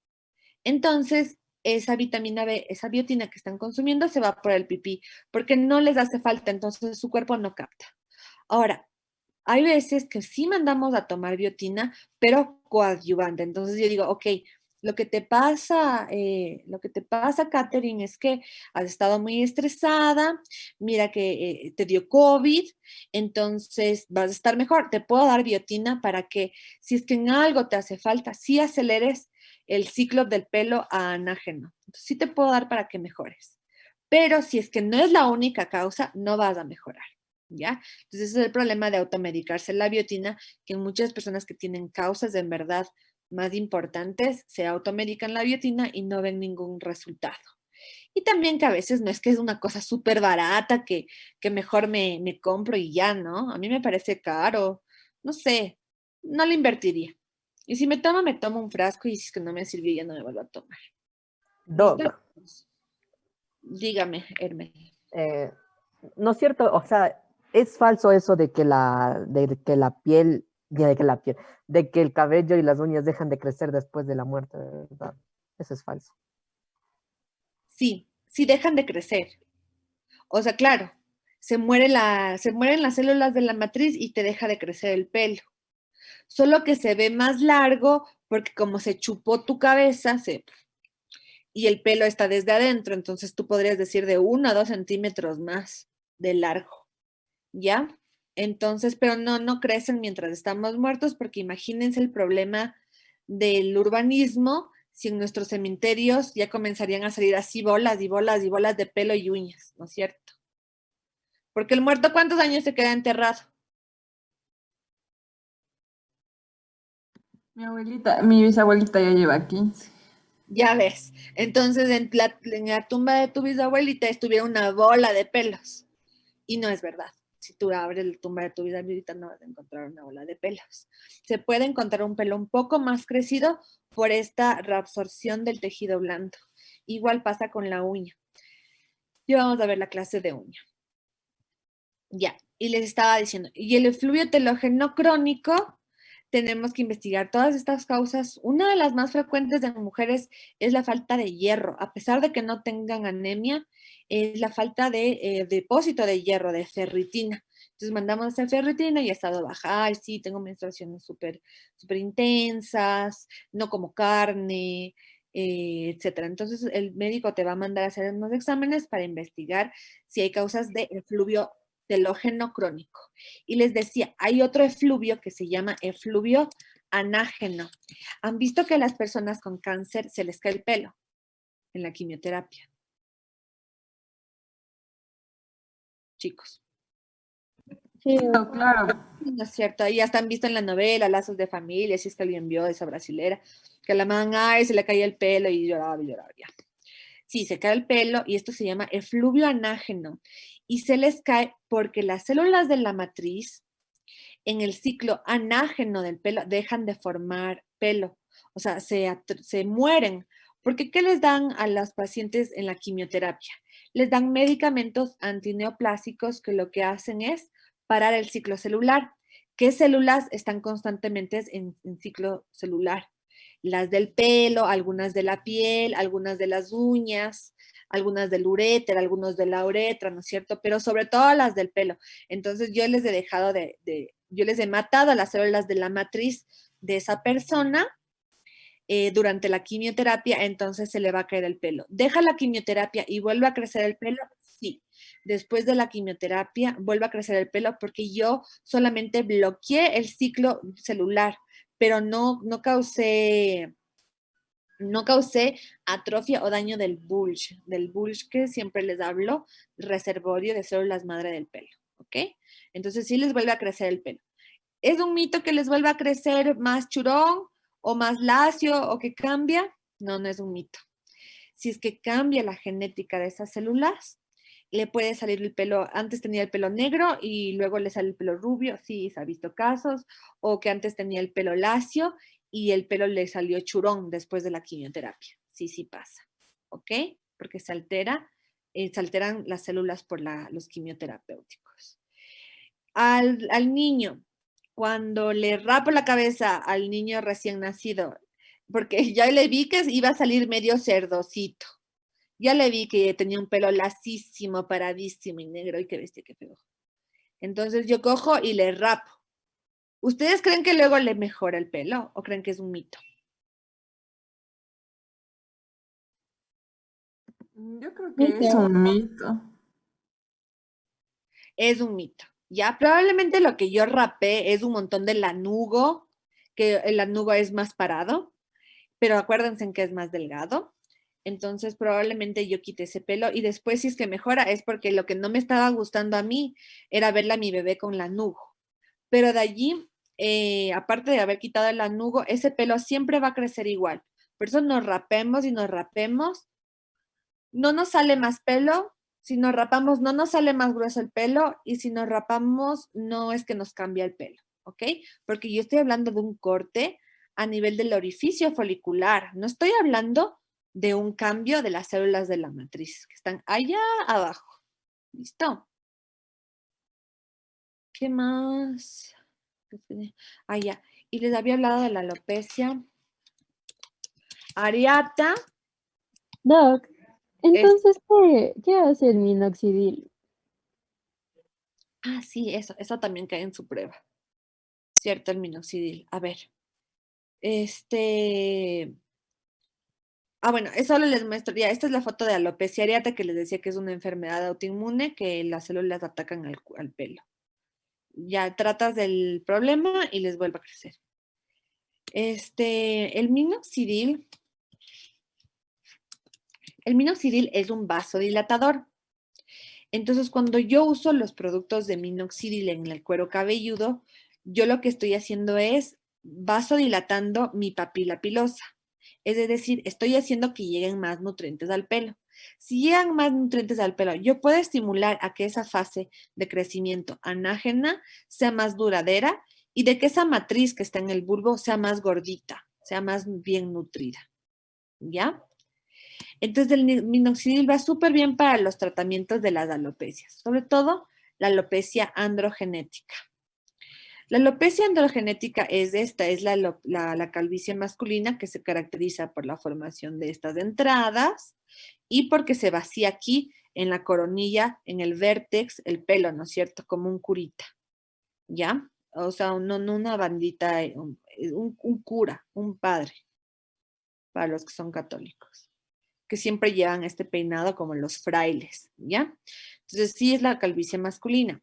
Entonces, esa vitamina B, esa biotina que están consumiendo se va por el pipí, porque no les hace falta, entonces su cuerpo no capta. Ahora, hay veces que sí mandamos a tomar biotina, pero coadyuvante. Entonces yo digo, ok, lo que te pasa, Katherine, es que has estado muy estresada, mira que te dio COVID, entonces vas a estar mejor. Te puedo dar biotina para que, si es que en algo te hace falta, sí aceleres el ciclo del pelo a anágeno. Entonces sí te puedo dar para que mejores. Pero si es que no es la única causa, no vas a mejorar. ¿Ya? Entonces ese es el problema de automedicarse la biotina, que muchas personas que tienen causas de en verdad más importantes se automedican la biotina y no ven ningún resultado. Y también que a veces no es que es una cosa súper barata que mejor me compro y ya, ¿no? A mí me parece caro, no sé, no le invertiría. Y si me tomo un frasco y si es que no me sirvió ya no me vuelvo a tomar. ¿Listo? Doc, Dígame, Hermes. eh, no es cierto, o sea, es falso eso de que el cabello y las uñas dejan de crecer después de la muerte, ¿verdad? Eso es falso. Sí, sí dejan de crecer. O sea, claro, se mueren las células de la matriz y te deja de crecer el pelo. Solo que se ve más largo porque como se chupó tu cabeza y el pelo está desde adentro, entonces tú podrías decir de 1 a 2 centímetros más de largo, ¿ya? Entonces, pero no crecen mientras estamos muertos porque imagínense el problema del urbanismo si en nuestros cementerios ya comenzarían a salir así bolas y bolas y bolas de pelo y uñas, ¿no es cierto? Porque el muerto, ¿cuántos años se queda enterrado? Mi bisabuelita ya lleva 15. Ya ves. Entonces, en la tumba de tu bisabuelita estuviera una bola de pelos. Y no es verdad. Si tú abres la tumba de tu bisabuelita, no vas a encontrar una bola de pelos. Se puede encontrar un pelo un poco más crecido por esta reabsorción del tejido blando. Igual pasa con la uña. Y vamos a ver la clase de uña. Ya, y les estaba diciendo, y el efluvio telógeno crónico, tenemos que investigar todas estas causas. Una de las más frecuentes en mujeres es la falta de hierro, a pesar de que no tengan anemia, es la falta de depósito de hierro, de ferritina. Entonces mandamos a hacer ferritina y ha estado baja. Ay, sí, tengo menstruaciones súper intensas, no como carne, etcétera. Entonces el médico te va a mandar a hacer unos exámenes para investigar si hay causas de efluvio telógeno crónico. Y les decía, hay otro efluvio que se llama efluvio anágeno. ¿Han visto que a las personas con cáncer se les cae el pelo en la quimioterapia? Chicos. Sí, no, claro. No es cierto, ahí hasta han visto en la novela Lazos de Familia, si es que alguien vio esa brasilera, que a la man, ay, se le caía el pelo y lloraba, ya. Sí, se cae el pelo y esto se llama efluvio anágeno. Y se les cae porque las células de la matriz en el ciclo anágeno del pelo dejan de formar pelo. O sea, se mueren. Porque ¿qué les dan a los pacientes en la quimioterapia? Les dan medicamentos antineoplásicos que lo que hacen es parar el ciclo celular. ¿Qué células están constantemente en ciclo celular? Las del pelo, algunas de la piel, algunas de las uñas, algunas del uréter, algunos de la uretra, ¿no es cierto? Pero sobre todo las del pelo. Entonces yo les he dejado yo les he matado a las células de la matriz de esa persona durante la quimioterapia, entonces se le va a caer el pelo. ¿Deja la quimioterapia y vuelve a crecer el pelo? Sí. Después de la quimioterapia vuelve a crecer el pelo porque yo solamente bloqueé el ciclo celular, pero no causé atrofia o daño del bulge que siempre les hablo, reservorio de células madre del pelo, ¿ok? Entonces sí les vuelve a crecer el pelo. ¿Es un mito que les vuelva a crecer más churón o más lacio o que cambia? No, no es un mito. Si es que cambia la genética de esas células, le puede salir el pelo, antes tenía el pelo negro y luego le sale el pelo rubio, sí, se ha visto casos, o que antes tenía el pelo lacio y el pelo le salió churón después de la quimioterapia. Sí, sí pasa, ¿ok? Porque se alteran las células por los quimioterapéuticos. Al niño, cuando le rapo la cabeza al niño recién nacido, porque ya le vi que iba a salir medio cerdocito. Ya le vi que tenía un pelo lasísimo, paradísimo y negro, y qué bestia, qué feo. Entonces yo cojo y le rapo. ¿Ustedes creen que luego le mejora el pelo o creen que es un mito? Yo creo que es un mito. Es un mito. Ya, probablemente lo que yo rapé es un montón de lanugo, que el lanugo es más parado, pero acuérdense en que es más delgado. Entonces probablemente yo quité ese pelo y después si es que mejora es porque lo que no me estaba gustando a mí era verla a mi bebé con lanugo. Pero de allí, aparte de haber quitado el lanugo, ese pelo siempre va a crecer igual. Por eso nos rapemos y nos rapemos. No nos sale más pelo. Si nos rapamos, no nos sale más grueso el pelo. Y si nos rapamos, no es que nos cambia el pelo. ¿Ok? Porque yo estoy hablando de un corte a nivel del orificio folicular. No estoy hablando de un cambio de las células de la matriz que están allá abajo. ¿Listo? ¿Qué más? Ah, ya. Y les había hablado de la alopecia areata. Doc, entonces, ¿qué hace el minoxidil? Ah, sí, eso también cae en su prueba. Cierto, el minoxidil. A ver. Bueno, eso solo les muestro. Ya, esta es la foto de alopecia areata que les decía que es una enfermedad autoinmune que las células atacan al pelo. Ya tratas del problema y les vuelve a crecer. El minoxidil es un vasodilatador. Entonces, cuando yo uso los productos de minoxidil en el cuero cabelludo, yo lo que estoy haciendo es vasodilatando mi papila pilosa. Es decir, estoy haciendo que lleguen más nutrientes al pelo. Si llegan más nutrientes al pelo, yo puedo estimular a que esa fase de crecimiento anágena sea más duradera y de que esa matriz que está en el bulbo sea más gordita, sea más bien nutrida. ¿Ya? Entonces el minoxidil va súper bien para los tratamientos de las alopecias, sobre todo la alopecia androgenética. La alopecia androgenética es la calvicie masculina que se caracteriza por la formación de estas entradas y porque se vacía aquí en la coronilla, en el vértex, el pelo, ¿no es cierto? Como un curita, ¿ya? O sea, no una bandita, un cura, un padre, para los que son católicos, que siempre llevan este peinado como los frailes, ¿ya? Entonces sí es la calvicie masculina.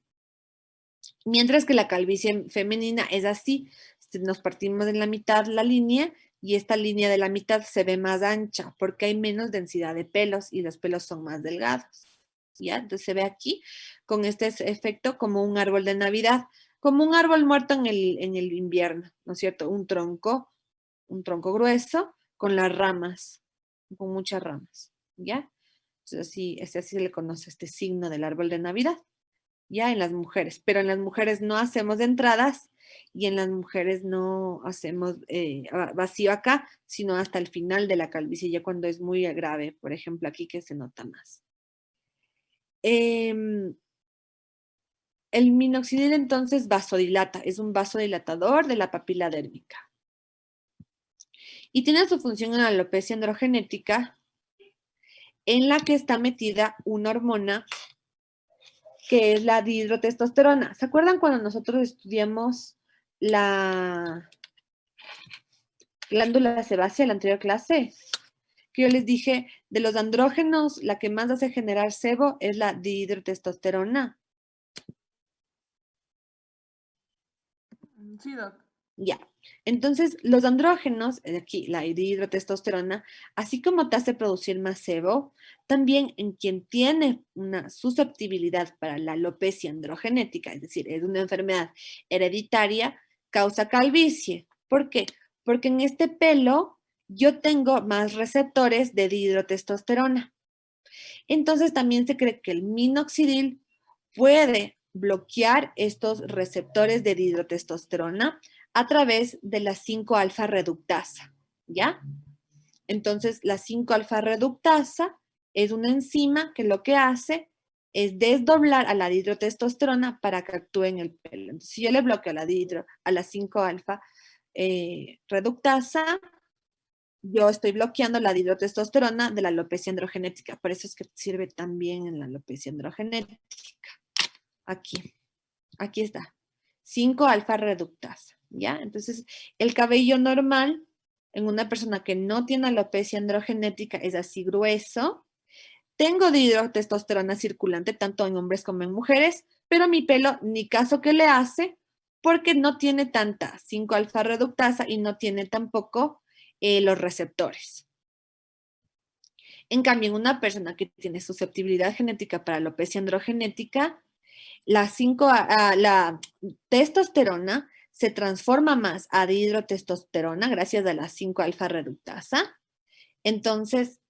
Mientras que la calvicie femenina es así, nos partimos en la mitad la línea y esta línea de la mitad se ve más ancha porque hay menos densidad de pelos y los pelos son más delgados, ¿ya? Entonces se ve aquí con este efecto como un árbol de Navidad, como un árbol muerto en el invierno, ¿no es cierto? Un tronco grueso con las ramas, con muchas ramas, ¿ya? Entonces así se le conoce este signo del árbol de Navidad, ¿ya? En las mujeres, pero en las mujeres no hacemos entradas y en las mujeres no hacemos vacío acá, sino hasta el final de la calvicie, ya cuando es muy grave, por ejemplo, aquí que se nota más. El minoxidil entonces vasodilata, es un vasodilatador de la papila dérmica. Y tiene su función en la alopecia androgenética, en la que está metida una hormona que es la dihidrotestosterona. ¿Se acuerdan cuando nosotros estudiamos la glándula sebácea en la anterior clase? Que yo les dije, de los andrógenos, la que más hace generar sebo es la dihidrotestosterona. Sí, doc. Ya. Entonces, los andrógenos, aquí la dihidrotestosterona, así como te hace producir más sebo, también en quien tiene una susceptibilidad para la alopecia androgenética, es decir, es una enfermedad hereditaria, causa calvicie. ¿Por qué? Porque en este pelo yo tengo más receptores de dihidrotestosterona. Entonces, también se cree que el minoxidil puede bloquear estos receptores de dihidrotestosterona a través de la 5-alfa reductasa, ¿ya? Entonces, la 5-alfa reductasa es una enzima que lo que hace es desdoblar a la dihidrotestosterona para que actúe en el pelo. Entonces, si yo le bloqueo a la 5-alfa reductasa, yo estoy bloqueando la dihidrotestosterona de la alopecia androgenética. Por eso es que sirve también en la alopecia androgenética. Aquí está. 5-alfa reductasa, ¿ya? Entonces, el cabello normal en una persona que no tiene alopecia androgenética es así grueso. Tengo dihidrotestosterona circulante tanto en hombres como en mujeres, pero mi pelo ni caso que le hace porque no tiene tanta 5-alfa reductasa y no tiene tampoco los receptores. En cambio, en una persona que tiene susceptibilidad genética para alopecia androgenética, la testosterona se transforma más a dihidrotestosterona gracias a la 5-alfa reductasa. Entonces,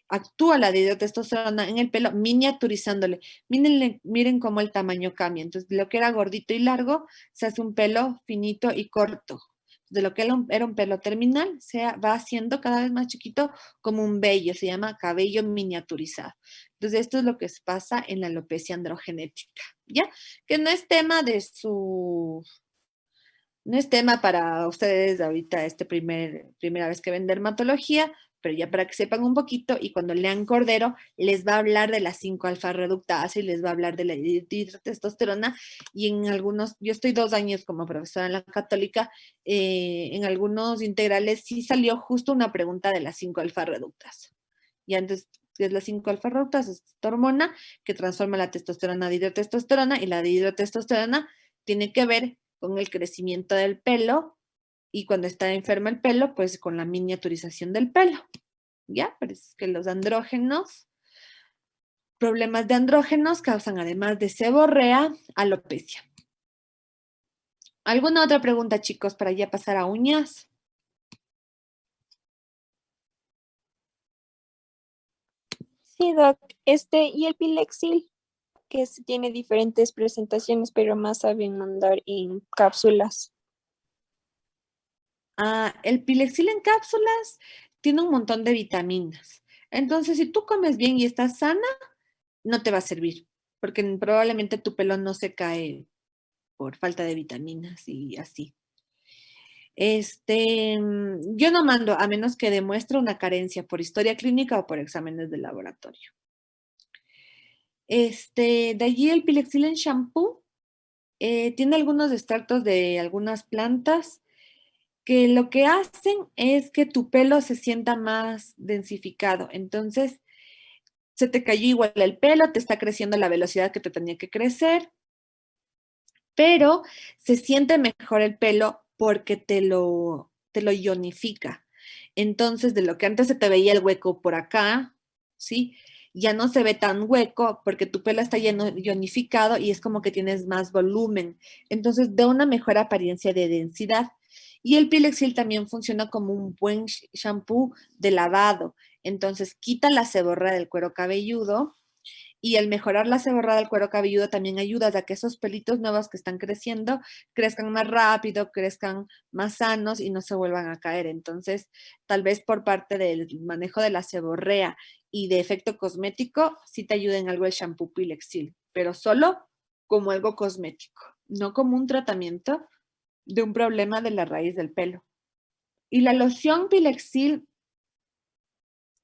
actúa la dihidrotestosterona en el pelo miniaturizándole. Miren cómo el tamaño cambia. Entonces, lo que era gordito y largo se hace un pelo finito y corto. De lo que era un pelo terminal, se va haciendo cada vez más chiquito como un vello, se llama cabello miniaturizado. Entonces, esto es lo que pasa en la alopecia androgenética, ¿ya? Que no es tema no es tema para ustedes ahorita primera vez que ven dermatología, pero ya para que sepan un poquito, y cuando lean Cordero, les va a hablar de la 5-alfa reductasa y les va a hablar de la dihidrotestosterona, y en algunos, yo estoy 2 años como profesora en la Católica, en algunos integrales sí salió justo una pregunta de la 5-alfa reductasa. Y antes, ¿qué es la 5-alfa reductasa? Es esta hormona que transforma la testosterona a dihidrotestosterona, y la dihidrotestosterona tiene que ver con el crecimiento del pelo, y cuando está enfermo el pelo, pues con la miniaturización del pelo, ¿ya? Pero es que los andrógenos, problemas de andrógenos causan además de seborrea, alopecia. ¿Alguna otra pregunta, chicos, para ya pasar a uñas? Sí, Doc. Y el Pilexil, tiene diferentes presentaciones, pero más saben mandar en cápsulas. El Pilexil en cápsulas tiene un montón de vitaminas. Entonces, si tú comes bien y estás sana, no te va a servir, porque probablemente tu pelo no se cae por falta de vitaminas y así. Yo no mando a menos que demuestre una carencia por historia clínica o por exámenes de laboratorio. De allí el Pilexil en shampoo tiene algunos extractos de algunas plantas que lo que hacen es que tu pelo se sienta más densificado. Entonces, se te cayó igual el pelo, te está creciendo a la velocidad que te tenía que crecer, pero se siente mejor el pelo porque te lo ionifica. Entonces, de lo que antes se te veía el hueco por acá, ¿sí? Ya no se ve tan hueco porque tu pelo está lleno, ionificado y es como que tienes más volumen. Entonces, da una mejor apariencia de densidad. Y el Pilexil también funciona como un buen shampoo de lavado. Entonces, quita la seborrea del cuero cabelludo y al mejorar la seborrea del cuero cabelludo también ayuda a que esos pelitos nuevos que están creciendo crezcan más rápido, crezcan más sanos y no se vuelvan a caer. Entonces, tal vez por parte del manejo de la seborrea y de efecto cosmético, sí te ayuda en algo el shampoo Pilexil, pero solo como algo cosmético, no como un tratamiento de un problema de la raíz del pelo. Y la loción Pilexil,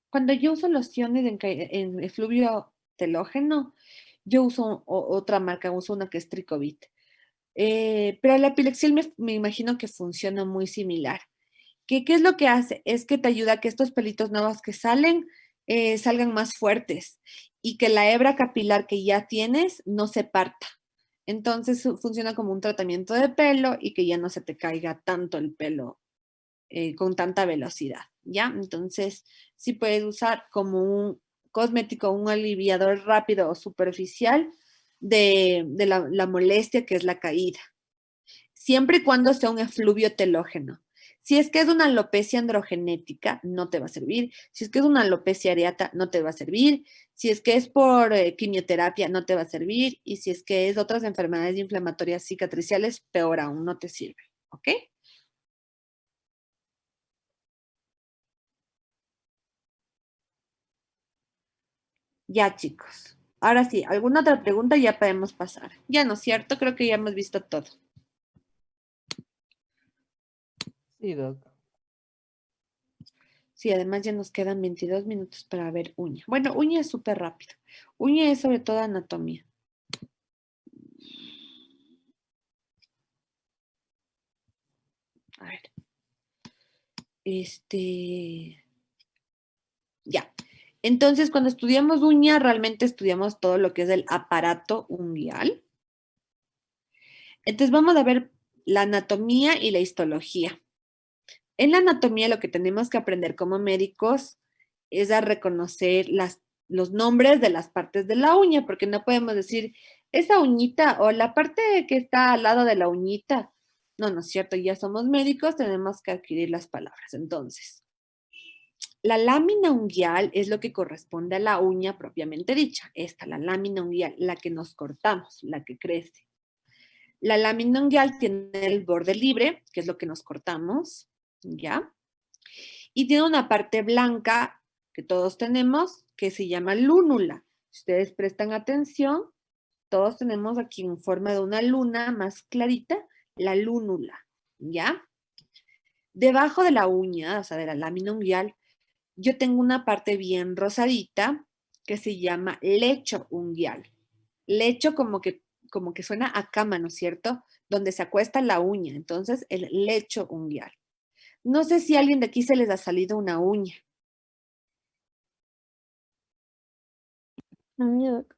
cuando yo uso lociones en efluvio telógeno, yo uso otra marca, uso una que es Tricovit. Pero la Pilexil me imagino que funciona muy similar. ¿Qué es lo que hace? Es que te ayuda a que estos pelitos nuevos que salen salgan más fuertes y que la hebra capilar que ya tienes no se parta. Entonces funciona como un tratamiento de pelo y que ya no se te caiga tanto el pelo con tanta velocidad, ¿ya? Entonces, sí puedes usar como un cosmético, un aliviador rápido o superficial de la molestia que es la caída, siempre y cuando sea un efluvio telógeno. Si es que es una alopecia androgenética, no te va a servir. Si es que es una alopecia areata, no te va a servir. Si es que es por quimioterapia, no te va a servir. Y si es que es otras enfermedades inflamatorias cicatriciales, peor aún, no te sirve. ¿Ok? Ya, chicos. Ahora sí, ¿alguna otra pregunta? Ya podemos pasar. Ya, ¿no es cierto? Creo que ya hemos visto todo. Sí, Doc. Sí, además ya nos quedan 22 minutos para ver uña. Bueno, uña es súper rápido. Uña es sobre todo anatomía. A ver. Ya. Entonces, cuando estudiamos uña, realmente estudiamos todo lo que es el aparato unguial. Entonces, vamos a ver la anatomía y la histología. En la anatomía lo que tenemos que aprender como médicos es a reconocer los nombres de las partes de la uña, porque no podemos decir esa uñita o la parte que está al lado de la uñita. No, no es cierto, ya somos médicos, tenemos que adquirir las palabras. Entonces, la lámina unguial es lo que corresponde a la uña propiamente dicha. Esta, la lámina unguial, la que nos cortamos, la que crece. La lámina unguial tiene el borde libre, que es lo que nos cortamos, ¿ya? Y tiene una parte blanca que todos tenemos, que se llama lúnula. Si ustedes prestan atención, todos tenemos aquí en forma de una luna más clarita, la lúnula, ¿ya? Debajo de la uña, o sea, de la lámina unguial, yo tengo una parte bien rosadita que se llama lecho unguial. Lecho como que suena a cama, ¿no es cierto? Donde se acuesta la uña. Entonces, el lecho unguial. No sé si a alguien de aquí se les ha salido una uña. A mí, Doc.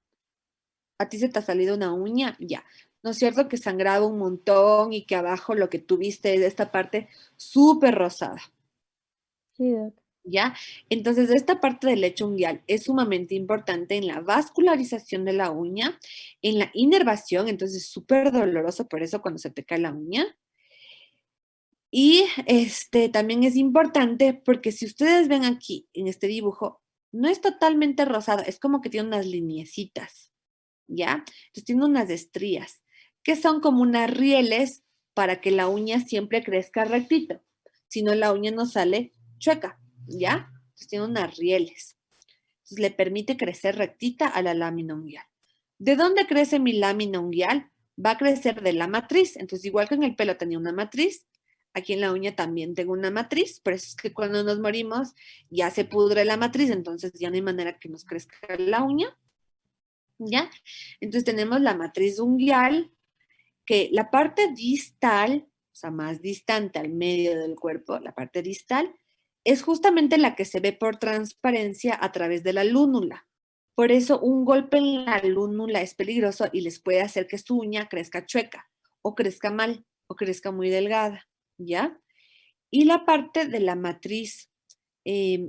¿A ti se te ha salido una uña? Ya. ¿No es cierto que sangraba un montón y que abajo lo que tuviste es esta parte súper rosada? Sí, Doc. ¿Ya? Entonces, esta parte del lecho unguial es sumamente importante en la vascularización de la uña, en la inervación, entonces es súper doloroso por eso cuando se te cae la uña. Y también es importante porque si ustedes ven aquí en este dibujo, no es totalmente rosado, es como que tiene unas lineecitas, ¿ya? Entonces tiene unas estrías, que son como unas rieles para que la uña siempre crezca rectito, si no la uña no sale chueca, ¿ya? Entonces tiene unas rieles. Entonces le permite crecer rectita a la lámina unguial. ¿De dónde crece mi lámina unguial? Va a crecer de la matriz. Entonces, igual que en el pelo tenía una matriz, aquí en la uña también tengo una matriz. Por eso es que cuando nos morimos ya se pudre la matriz, entonces ya no hay manera que nos crezca la uña. ¿Ya? Entonces tenemos la matriz unguial, que la parte distal, o sea, más distante al medio del cuerpo, la parte distal, es justamente la que se ve por transparencia a través de la lúnula. Por eso un golpe en la lúnula es peligroso y les puede hacer que su uña crezca chueca, o crezca mal, o crezca muy delgada, ¿ya? Y la parte de la matriz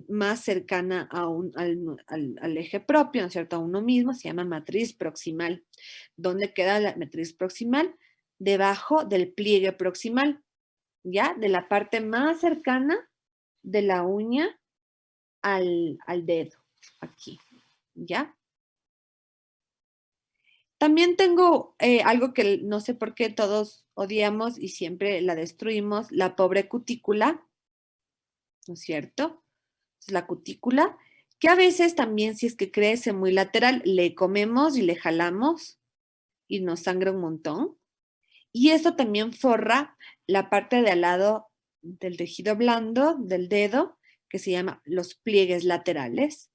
más cercana al eje propio, ¿no es cierto? A uno mismo, se llama matriz proximal. ¿Dónde queda la matriz proximal? Debajo del pliegue proximal, ¿ya? De la parte más cercana de la uña al dedo, aquí, ¿ya? También tengo algo que no sé por qué todos odiamos y siempre la destruimos, la pobre cutícula, ¿no es cierto? Es la cutícula, que a veces también si es que crece muy lateral, le comemos y le jalamos y nos sangra un montón. Y eso también forra la parte de al lado del tejido blando del dedo, que se llama los pliegues laterales.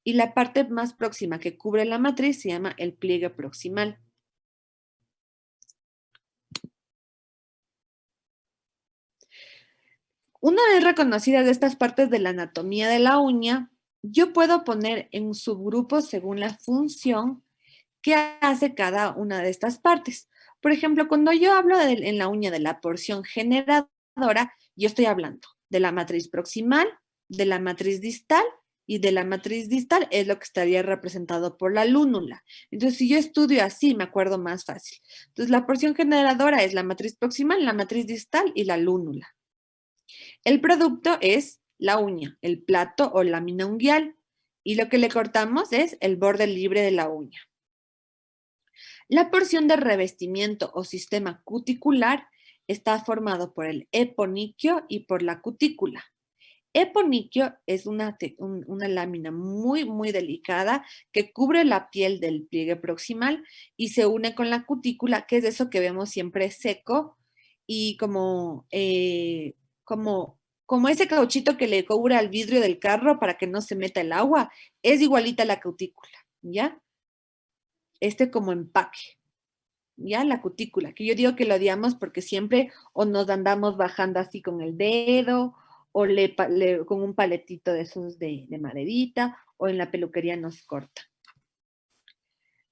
Y la parte más próxima que cubre la matriz se llama el pliegue proximal. Una vez reconocidas estas partes de la anatomía de la uña, yo puedo poner en subgrupos según la función que hace cada una de estas partes. Por ejemplo, cuando yo hablo en la uña de la porción generadora, yo estoy hablando de la matriz proximal, de la matriz distal, y de la matriz distal es lo que estaría representado por la lúnula. Entonces, si yo estudio así, me acuerdo más fácil. Entonces, la porción generadora es la matriz proximal, la matriz distal y la lúnula. El producto es la uña, el plato o lámina unguial, y lo que le cortamos es el borde libre de la uña. La porción de revestimiento o sistema cuticular está formado por el eponiquio y por la cutícula. Eponiquio es una lámina muy, muy delicada que cubre la piel del pliegue proximal y se une con la cutícula, que es eso que vemos siempre seco y como ese cauchito que le cubre al vidrio del carro para que no se meta el agua. Es igualita a la cutícula, ¿ya? Como empaque. ¿Ya? La cutícula, que yo digo que lo odiamos porque siempre o nos andamos bajando así con el dedo o con un paletito de esos de maderita o en la peluquería nos corta.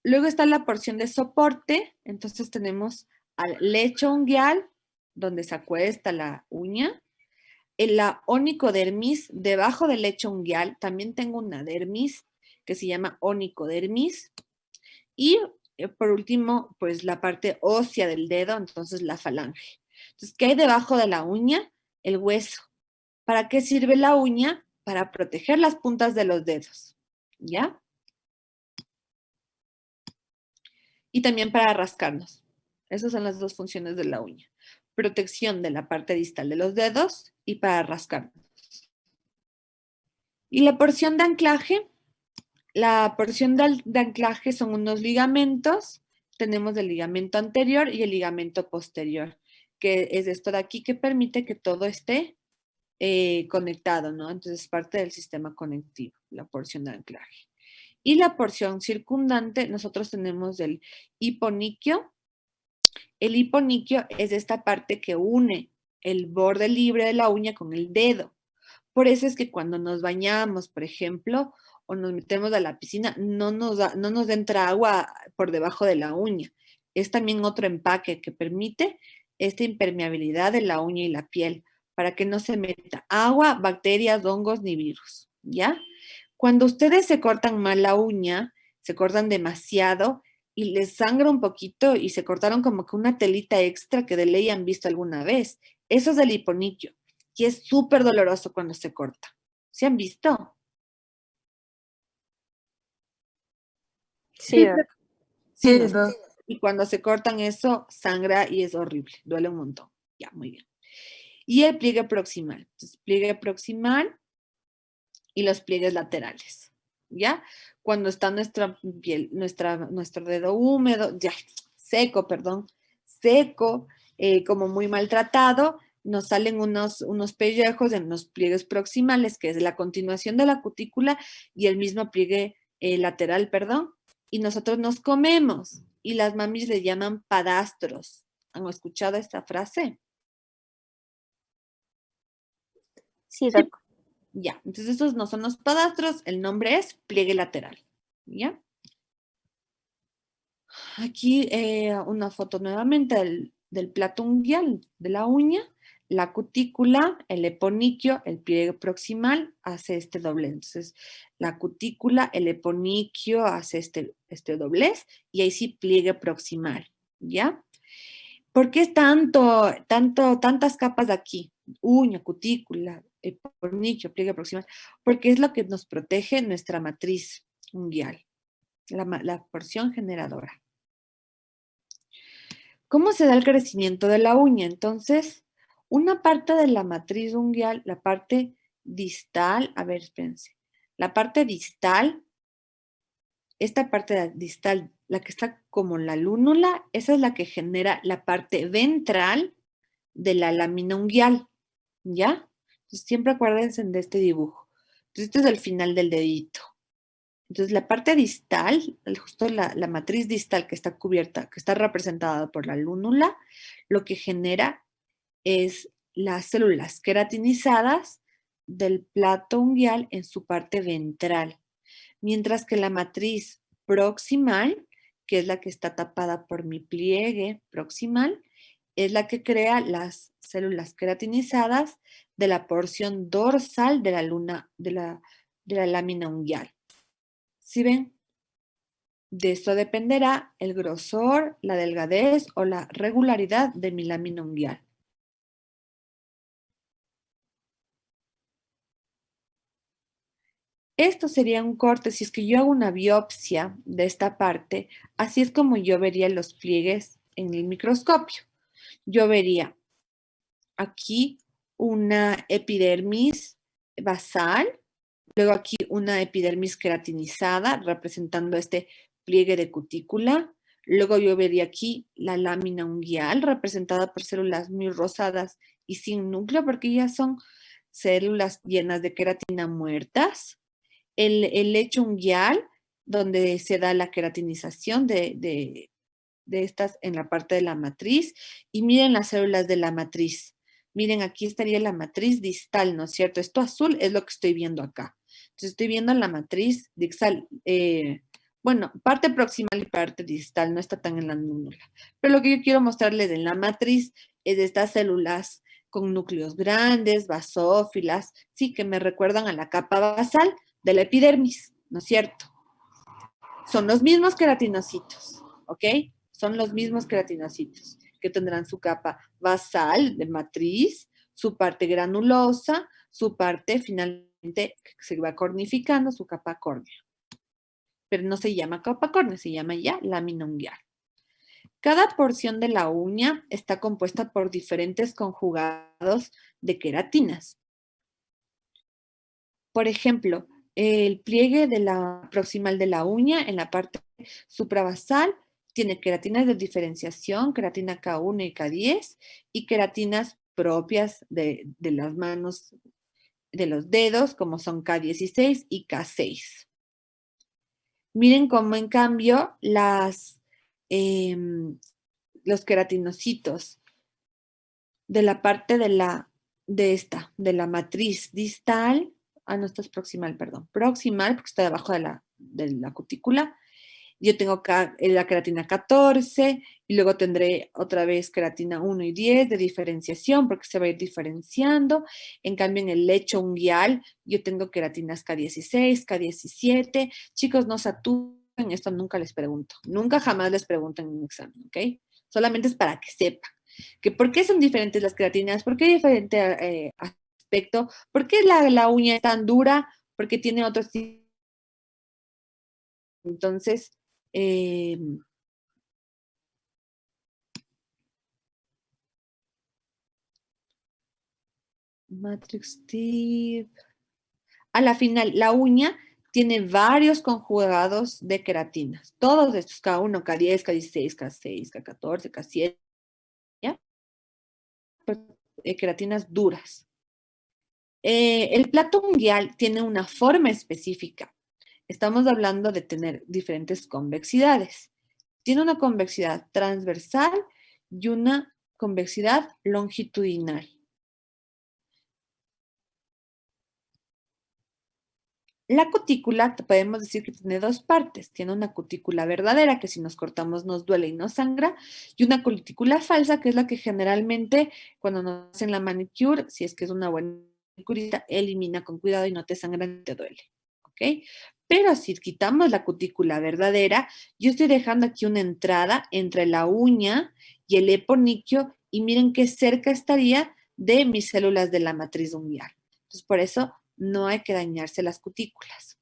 Luego está la porción de soporte, entonces tenemos al lecho unguial, donde se acuesta la uña, en la onicodermis, debajo del lecho unguial, también tengo una dermis que se llama onicodermis, y por último, pues la parte ósea del dedo, entonces la falange. Entonces, ¿qué hay debajo de la uña? El hueso. ¿Para qué sirve la uña? Para proteger las puntas de los dedos, ¿ya? Y también para rascarnos. Esas son las dos funciones de la uña. Protección de la parte distal de los dedos y para rascarnos. Y la porción de anclaje. La porción de anclaje son unos ligamentos. Tenemos el ligamento anterior y el ligamento posterior, que es esto de aquí que permite que todo esté conectado, ¿no? Entonces es parte del sistema conectivo, la porción de anclaje. Y la porción circundante, nosotros tenemos el hiponiquio. El hiponiquio es esta parte que une el borde libre de la uña con el dedo. Por eso es que cuando nos bañamos, por ejemplo, o nos metemos a la piscina, no nos entra agua por debajo de la uña. Es también otro empaque que permite esta impermeabilidad de la uña y la piel. para que no se meta agua, bacterias, hongos ni virus, ¿ya? Cuando ustedes se cortan mal la uña, se cortan demasiado y les sangra un poquito y se cortaron como que una telita extra que de ley han visto alguna vez. Eso es el hiponiquio y es súper doloroso cuando se corta. ¿Se han visto? Sí, Doc. Sí, Sí, no. Doc. Y cuando se cortan eso, sangra y es horrible, duele un montón. Ya, muy bien. Y el pliegue proximal. Entonces, pliegue proximal y los pliegues laterales, ¿ya? Cuando está nuestra piel, nuestro dedo húmedo, ya, seco, perdón, seco, como muy maltratado, nos salen unos pellejos en los pliegues proximales, que es la continuación de la cutícula y el mismo pliegue lateral, perdón, y nosotros nos comemos, y las mamis le llaman padastros. ¿Han escuchado esta frase? Sí, Doc. Ya, entonces estos no son los padastros, el nombre es pliegue lateral, ¿ya? Aquí una foto nuevamente del plato unguial, de la uña, la cutícula, el eponiquio, el pliegue proximal hace este doblez. Entonces, la cutícula, el eponiquio hace este doblez y ahí sí pliegue proximal, ¿ya? ¿Por qué es tantas capas aquí? Uña, cutícula, eponiquio, pliegue proximal. Porque es lo que nos protege nuestra matriz unguial, la porción generadora. ¿Cómo se da el crecimiento de la uña? Entonces, una parte de la matriz unguial, la parte distal, a ver, espérense, la parte distal, esta parte distal, la que está como la lúnula, esa es la que genera la parte ventral de la lámina unguial, ¿ya? Entonces, siempre acuérdense de este dibujo. Entonces, este es el final del dedito. Entonces, la parte distal, justo la matriz distal que está cubierta, que está representada por la lúnula, lo que genera es las células queratinizadas del plato unguial en su parte ventral, mientras que la matriz proximal, que es la que está tapada por mi pliegue proximal, es la que crea las células queratinizadas de la porción dorsal de la lámina unguial. ¿Sí ven? De esto dependerá el grosor, la delgadez o la regularidad de mi lámina unguial. Esto sería un corte, si es que yo hago una biopsia de esta parte, así es como yo vería los pliegues en el microscopio. Yo vería aquí una epidermis basal, luego aquí una epidermis queratinizada representando este pliegue de cutícula. Luego yo vería aquí la lámina unguial representada por células muy rosadas y sin núcleo porque ya son células llenas de queratina muertas. El lecho unguial, donde se da la queratinización de estas en la parte de la matriz. Y miren las células de la matriz. Miren, aquí estaría la matriz distal, ¿no es cierto? Esto azul es lo que estoy viendo acá. Entonces estoy viendo la matriz distal. Bueno, parte proximal y parte distal no está tan en la lúnula. Pero lo que yo quiero mostrarles en la matriz es de estas células con núcleos grandes, basófilas, sí, que me recuerdan a la capa basal de la epidermis, ¿no es cierto? Son los mismos queratinocitos, ¿ok? Son los mismos queratinocitos que tendrán su capa basal de matriz, su parte granulosa, su parte finalmente que se va cornificando, su capa córnea. Pero no se llama capa córnea, se llama ya lámina unguial. Cada porción de la uña está compuesta por diferentes conjugados de queratinas. Por ejemplo, el pliegue proximal de la uña en la parte suprabasal tiene queratinas de diferenciación, queratina K1 y K10 y queratinas propias de las manos, de los dedos, como son K16 y K6. Miren cómo en cambio los queratinocitos de la parte de la matriz distal, no, esto es proximal, perdón, proximal, porque está debajo de la cutícula, Yo tengo la queratina 14 y luego tendré otra vez queratina 1 y 10 de diferenciación porque se va a ir diferenciando. En cambio, en el lecho unguial yo tengo queratinas K16, K17. Chicos, no saturen, esto nunca les pregunto. Nunca jamás les pregunto en un examen, ¿ok? Solamente es para que sepan. Que ¿por qué son diferentes las queratinas? ¿Por qué hay diferente aspecto? ¿Por qué la uña es tan dura? Porque tiene otros tipos. Entonces, Matrix Tip. A la final, la uña tiene varios conjugados de queratinas. Todos estos, K1, K10, K16, K6, K14, K7, ¿ya? Pues, queratinas duras. El plato unguial tiene una forma específica. Estamos hablando de tener diferentes convexidades. Tiene una convexidad transversal y una convexidad longitudinal. La cutícula, podemos decir que tiene dos partes. Tiene una cutícula verdadera, que si nos cortamos nos duele y nos sangra, y una cutícula falsa, que es la que generalmente cuando nos hacen la manicure, si es que es una buena manicurista, elimina con cuidado y no te sangra ni te duele. ¿Ok? Pero si quitamos la cutícula verdadera, yo estoy dejando aquí una entrada entre la uña y el eponiquio, y miren qué cerca estaría de mis células de la matriz unguial. Entonces, por eso no hay que dañarse las cutículas.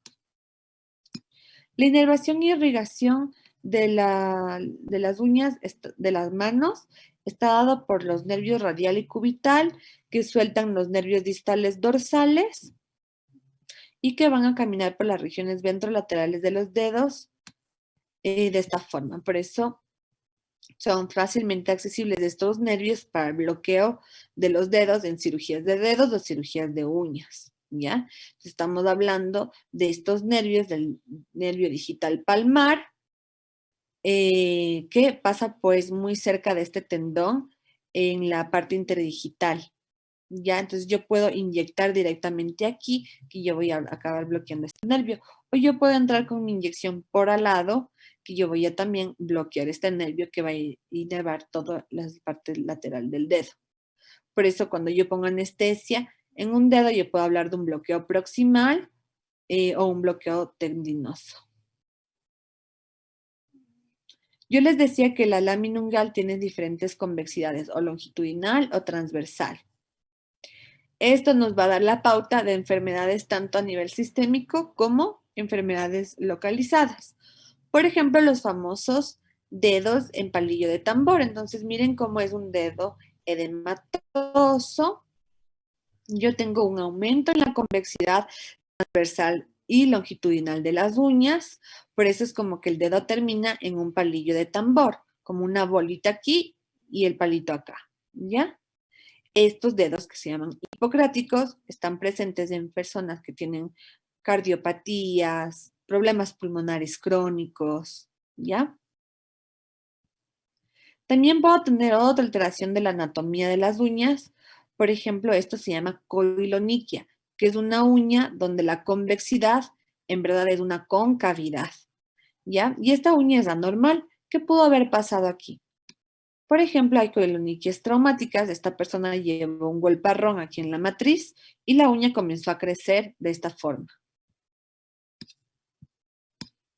La inervación y irrigación de las uñas, de las manos, está dado por los nervios radial y cubital, que sueltan los nervios distales dorsales y que van a caminar por las regiones ventrolaterales de los dedos de esta forma. Por eso son fácilmente accesibles estos nervios para el bloqueo de los dedos en cirugías de dedos o cirugías de uñas. ¿Ya? Entonces, estamos hablando de estos nervios, del nervio digital palmar, que pasa pues muy cerca de este tendón en la parte interdigital. ¿Ya? Entonces yo puedo inyectar directamente aquí, que yo voy a acabar bloqueando este nervio. O yo puedo entrar con mi inyección por al lado, que yo voy a también bloquear este nervio que va a inervar toda la parte lateral del dedo. Por eso cuando yo pongo anestesia en un dedo, yo puedo hablar de un bloqueo proximal o un bloqueo tendinoso. Yo les decía que la lámina unguial tiene diferentes convexidades, o longitudinal o transversal. Esto nos va a dar la pauta de enfermedades tanto a nivel sistémico como enfermedades localizadas. Por ejemplo, los famosos dedos en palillo de tambor. Entonces, miren cómo es un dedo edematoso. Yo tengo un aumento en la convexidad transversal y longitudinal de las uñas. Por eso es como que el dedo termina en un palillo de tambor, como una bolita aquí y el palito acá, ¿ya? Estos dedos que se llaman hipocráticos están presentes en personas que tienen cardiopatías, problemas pulmonares crónicos, ¿ya? También puedo tener otra alteración de la anatomía de las uñas. Por ejemplo, esto se llama coiloniquia, que es una uña donde la convexidad en verdad es una concavidad, ¿ya? Y esta uña es anormal. ¿Qué pudo haber pasado aquí? Por ejemplo, hay coiloniquias traumáticas. Esta persona llevó un golparrón aquí en la matriz y la uña comenzó a crecer de esta forma.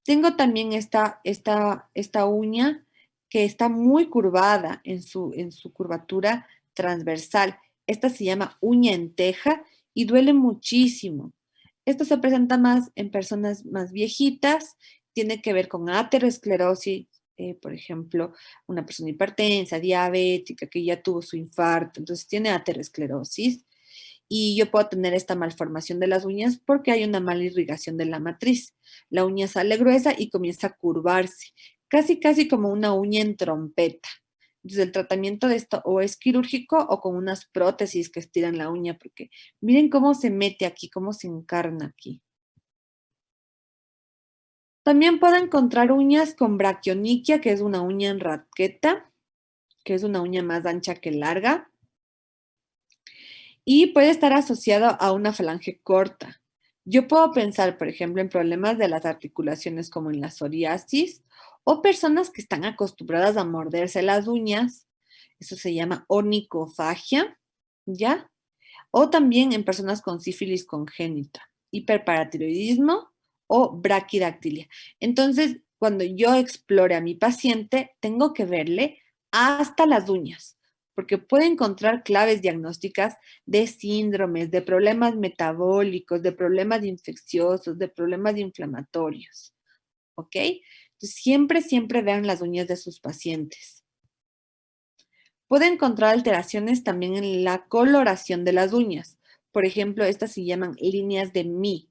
Tengo también esta uña que está muy curvada en su curvatura transversal. Esta se llama uña en teja y duele muchísimo. Esto se presenta más en personas más viejitas, tiene que ver con aterosclerosis, por ejemplo, una persona hipertensa, diabética, que ya tuvo su infarto, entonces tiene aterosclerosis. Y yo puedo tener esta malformación de las uñas porque hay una mala irrigación de la matriz. La uña sale gruesa y comienza a curvarse, casi como una uña en trompeta. Entonces el tratamiento de esto o es quirúrgico o con unas prótesis que estiran la uña, porque miren cómo se mete aquí, cómo se encarna aquí. También puedo encontrar uñas con braquioniquia, que es una uña en raqueta, que es una uña más ancha que larga. Y puede estar asociado a una falange corta. Yo puedo pensar, por ejemplo, en problemas de las articulaciones como en la psoriasis o personas que están acostumbradas a morderse las uñas. Eso se llama onicofagia, ¿ya? O también en personas con sífilis congénita, hiperparatiroidismo o braquidactilia. Entonces, cuando yo explore a mi paciente, tengo que verle hasta las uñas, porque puede encontrar claves diagnósticas de síndromes, de problemas metabólicos, de problemas infecciosos, de problemas inflamatorios. ¿Ok? Entonces, siempre, siempre vean las uñas de sus pacientes. Puede encontrar alteraciones también en la coloración de las uñas. Por ejemplo, estas se llaman líneas de Mi.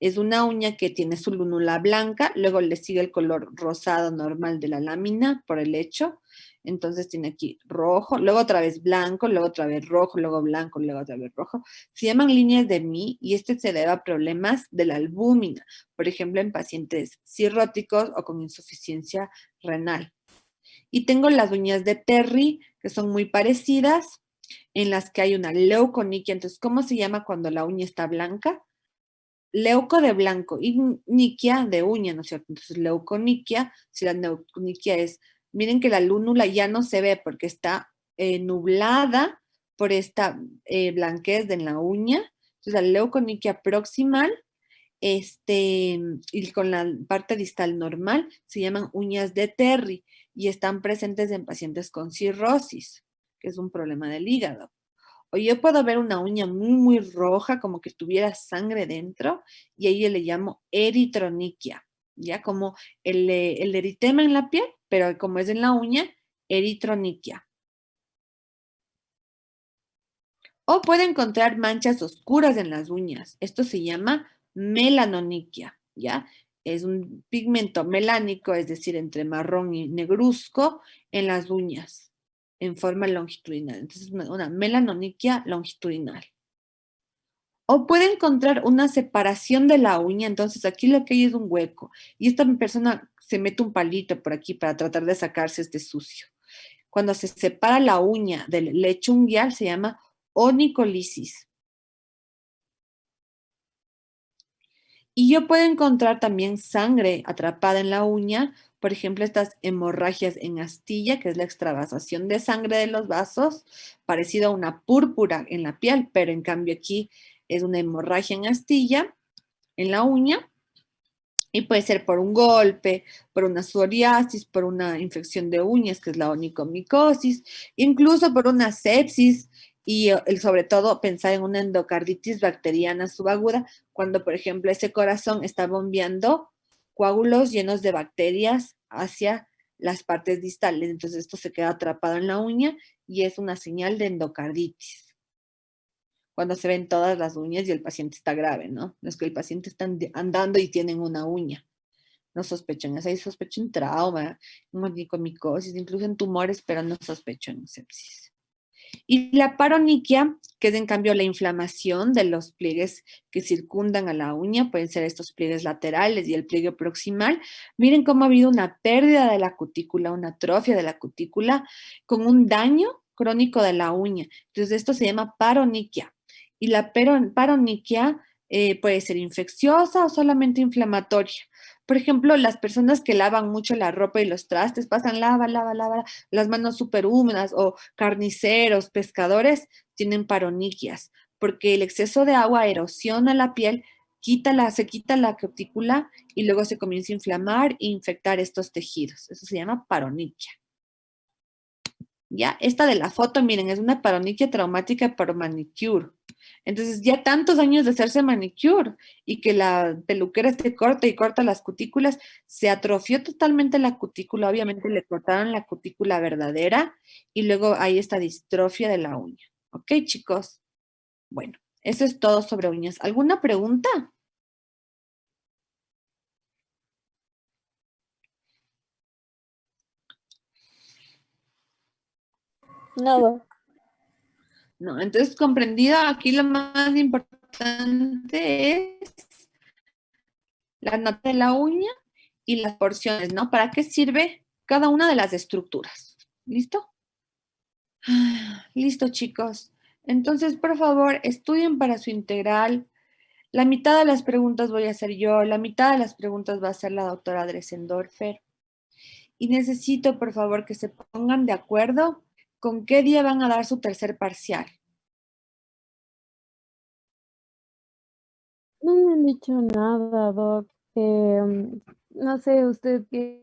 Es una uña que tiene su lúnula blanca, luego le sigue el color rosado normal de la lámina por el hecho. Entonces tiene aquí rojo, luego otra vez blanco, luego otra vez rojo, luego blanco, luego otra vez rojo. Se llaman líneas de Mi y este se debe a problemas de la albúmina, por ejemplo, en pacientes cirróticos o con insuficiencia renal. Y tengo las uñas de Terry, que son muy parecidas, en las que hay una leuconiquia. Entonces, ¿cómo se llama cuando la uña está blanca? Leuco de blanco y niquia de uña, ¿no es cierto? Entonces, leuconiquia, si la leuconiquia es, miren que la lúnula ya no se ve porque está nublada por esta blanquez en la uña. Entonces, la leuconiquia proximal, y con la parte distal normal, se llaman uñas de Terry y están presentes en pacientes con cirrosis, que es un problema del hígado. O yo puedo ver una uña muy, muy roja, como que tuviera sangre dentro, y ahí yo le llamo eritroniquia, ¿ya? Como el eritema en la piel, pero como es en la uña, eritroniquia. O puede encontrar manchas oscuras en las uñas. Esto se llama melanoniquia, ¿ya? Es un pigmento melánico, es decir, entre marrón y negruzco en las uñas, en forma longitudinal. Entonces, una melanoniquia longitudinal. O puede encontrar una separación de la uña, entonces aquí lo que hay es un hueco. Y esta persona se mete un palito por aquí para tratar de sacarse este sucio. Cuando se separa la uña del lecho unguial se llama onicolisis. Y yo puedo encontrar también sangre atrapada en la uña, por ejemplo, estas hemorragias en astilla, que es la extravasación de sangre de los vasos, parecido a una púrpura en la piel, pero en cambio aquí es una hemorragia en astilla, en la uña, y puede ser por un golpe, por una psoriasis, por una infección de uñas, que es la onicomicosis, incluso por una sepsis y sobre todo pensar en una endocarditis bacteriana subaguda, cuando por ejemplo ese corazón está bombeando coágulos llenos de bacterias hacia las partes distales. Entonces esto se queda atrapado en la uña y es una señal de endocarditis. Cuando se ven todas las uñas y el paciente está grave, ¿no? No es que el paciente está andando y tienen una uña. No sospechan, ahí sospechan trauma, onicomicosis, incluso en tumores, pero no sospechan sepsis. Y la paroniquia, que es en cambio la inflamación de los pliegues que circundan a la uña, pueden ser estos pliegues laterales y el pliegue proximal. Miren cómo ha habido una pérdida de la cutícula, una atrofia de la cutícula con un daño crónico de la uña. Entonces esto se llama paroniquia. Y la paroniquia puede ser infecciosa o solamente inflamatoria. Por ejemplo, las personas que lavan mucho la ropa y los trastes, pasan lava, las manos súper húmedas, o carniceros, pescadores, tienen paroniquias, porque el exceso de agua erosiona la piel, se quita la cutícula y luego se comienza a inflamar e infectar estos tejidos. Eso se llama paroniquia. ¿Ya? Esta de la foto, miren, es una paroniquia traumática por manicure. Entonces, ya tantos años de hacerse manicure y que la peluquera esté corta y corta las cutículas, se atrofió totalmente la cutícula. Obviamente le cortaron la cutícula verdadera y luego hay esta distrofia de la uña. ¿Ok, chicos? Bueno, eso es todo sobre uñas. ¿Alguna pregunta? Nada. No, entonces comprendido, aquí lo más importante es la nota de la uña y las porciones, ¿no? ¿Para qué sirve cada una de las estructuras? ¿Listo? Listo, chicos. Entonces, por favor, estudien para su integral. La mitad de las preguntas voy a hacer yo, la mitad de las preguntas va a hacer la doctora Dressendorfer. Y necesito, por favor, que se pongan de acuerdo con qué día van a dar su tercer parcial. No me han dicho nada, Doc. No sé, usted qué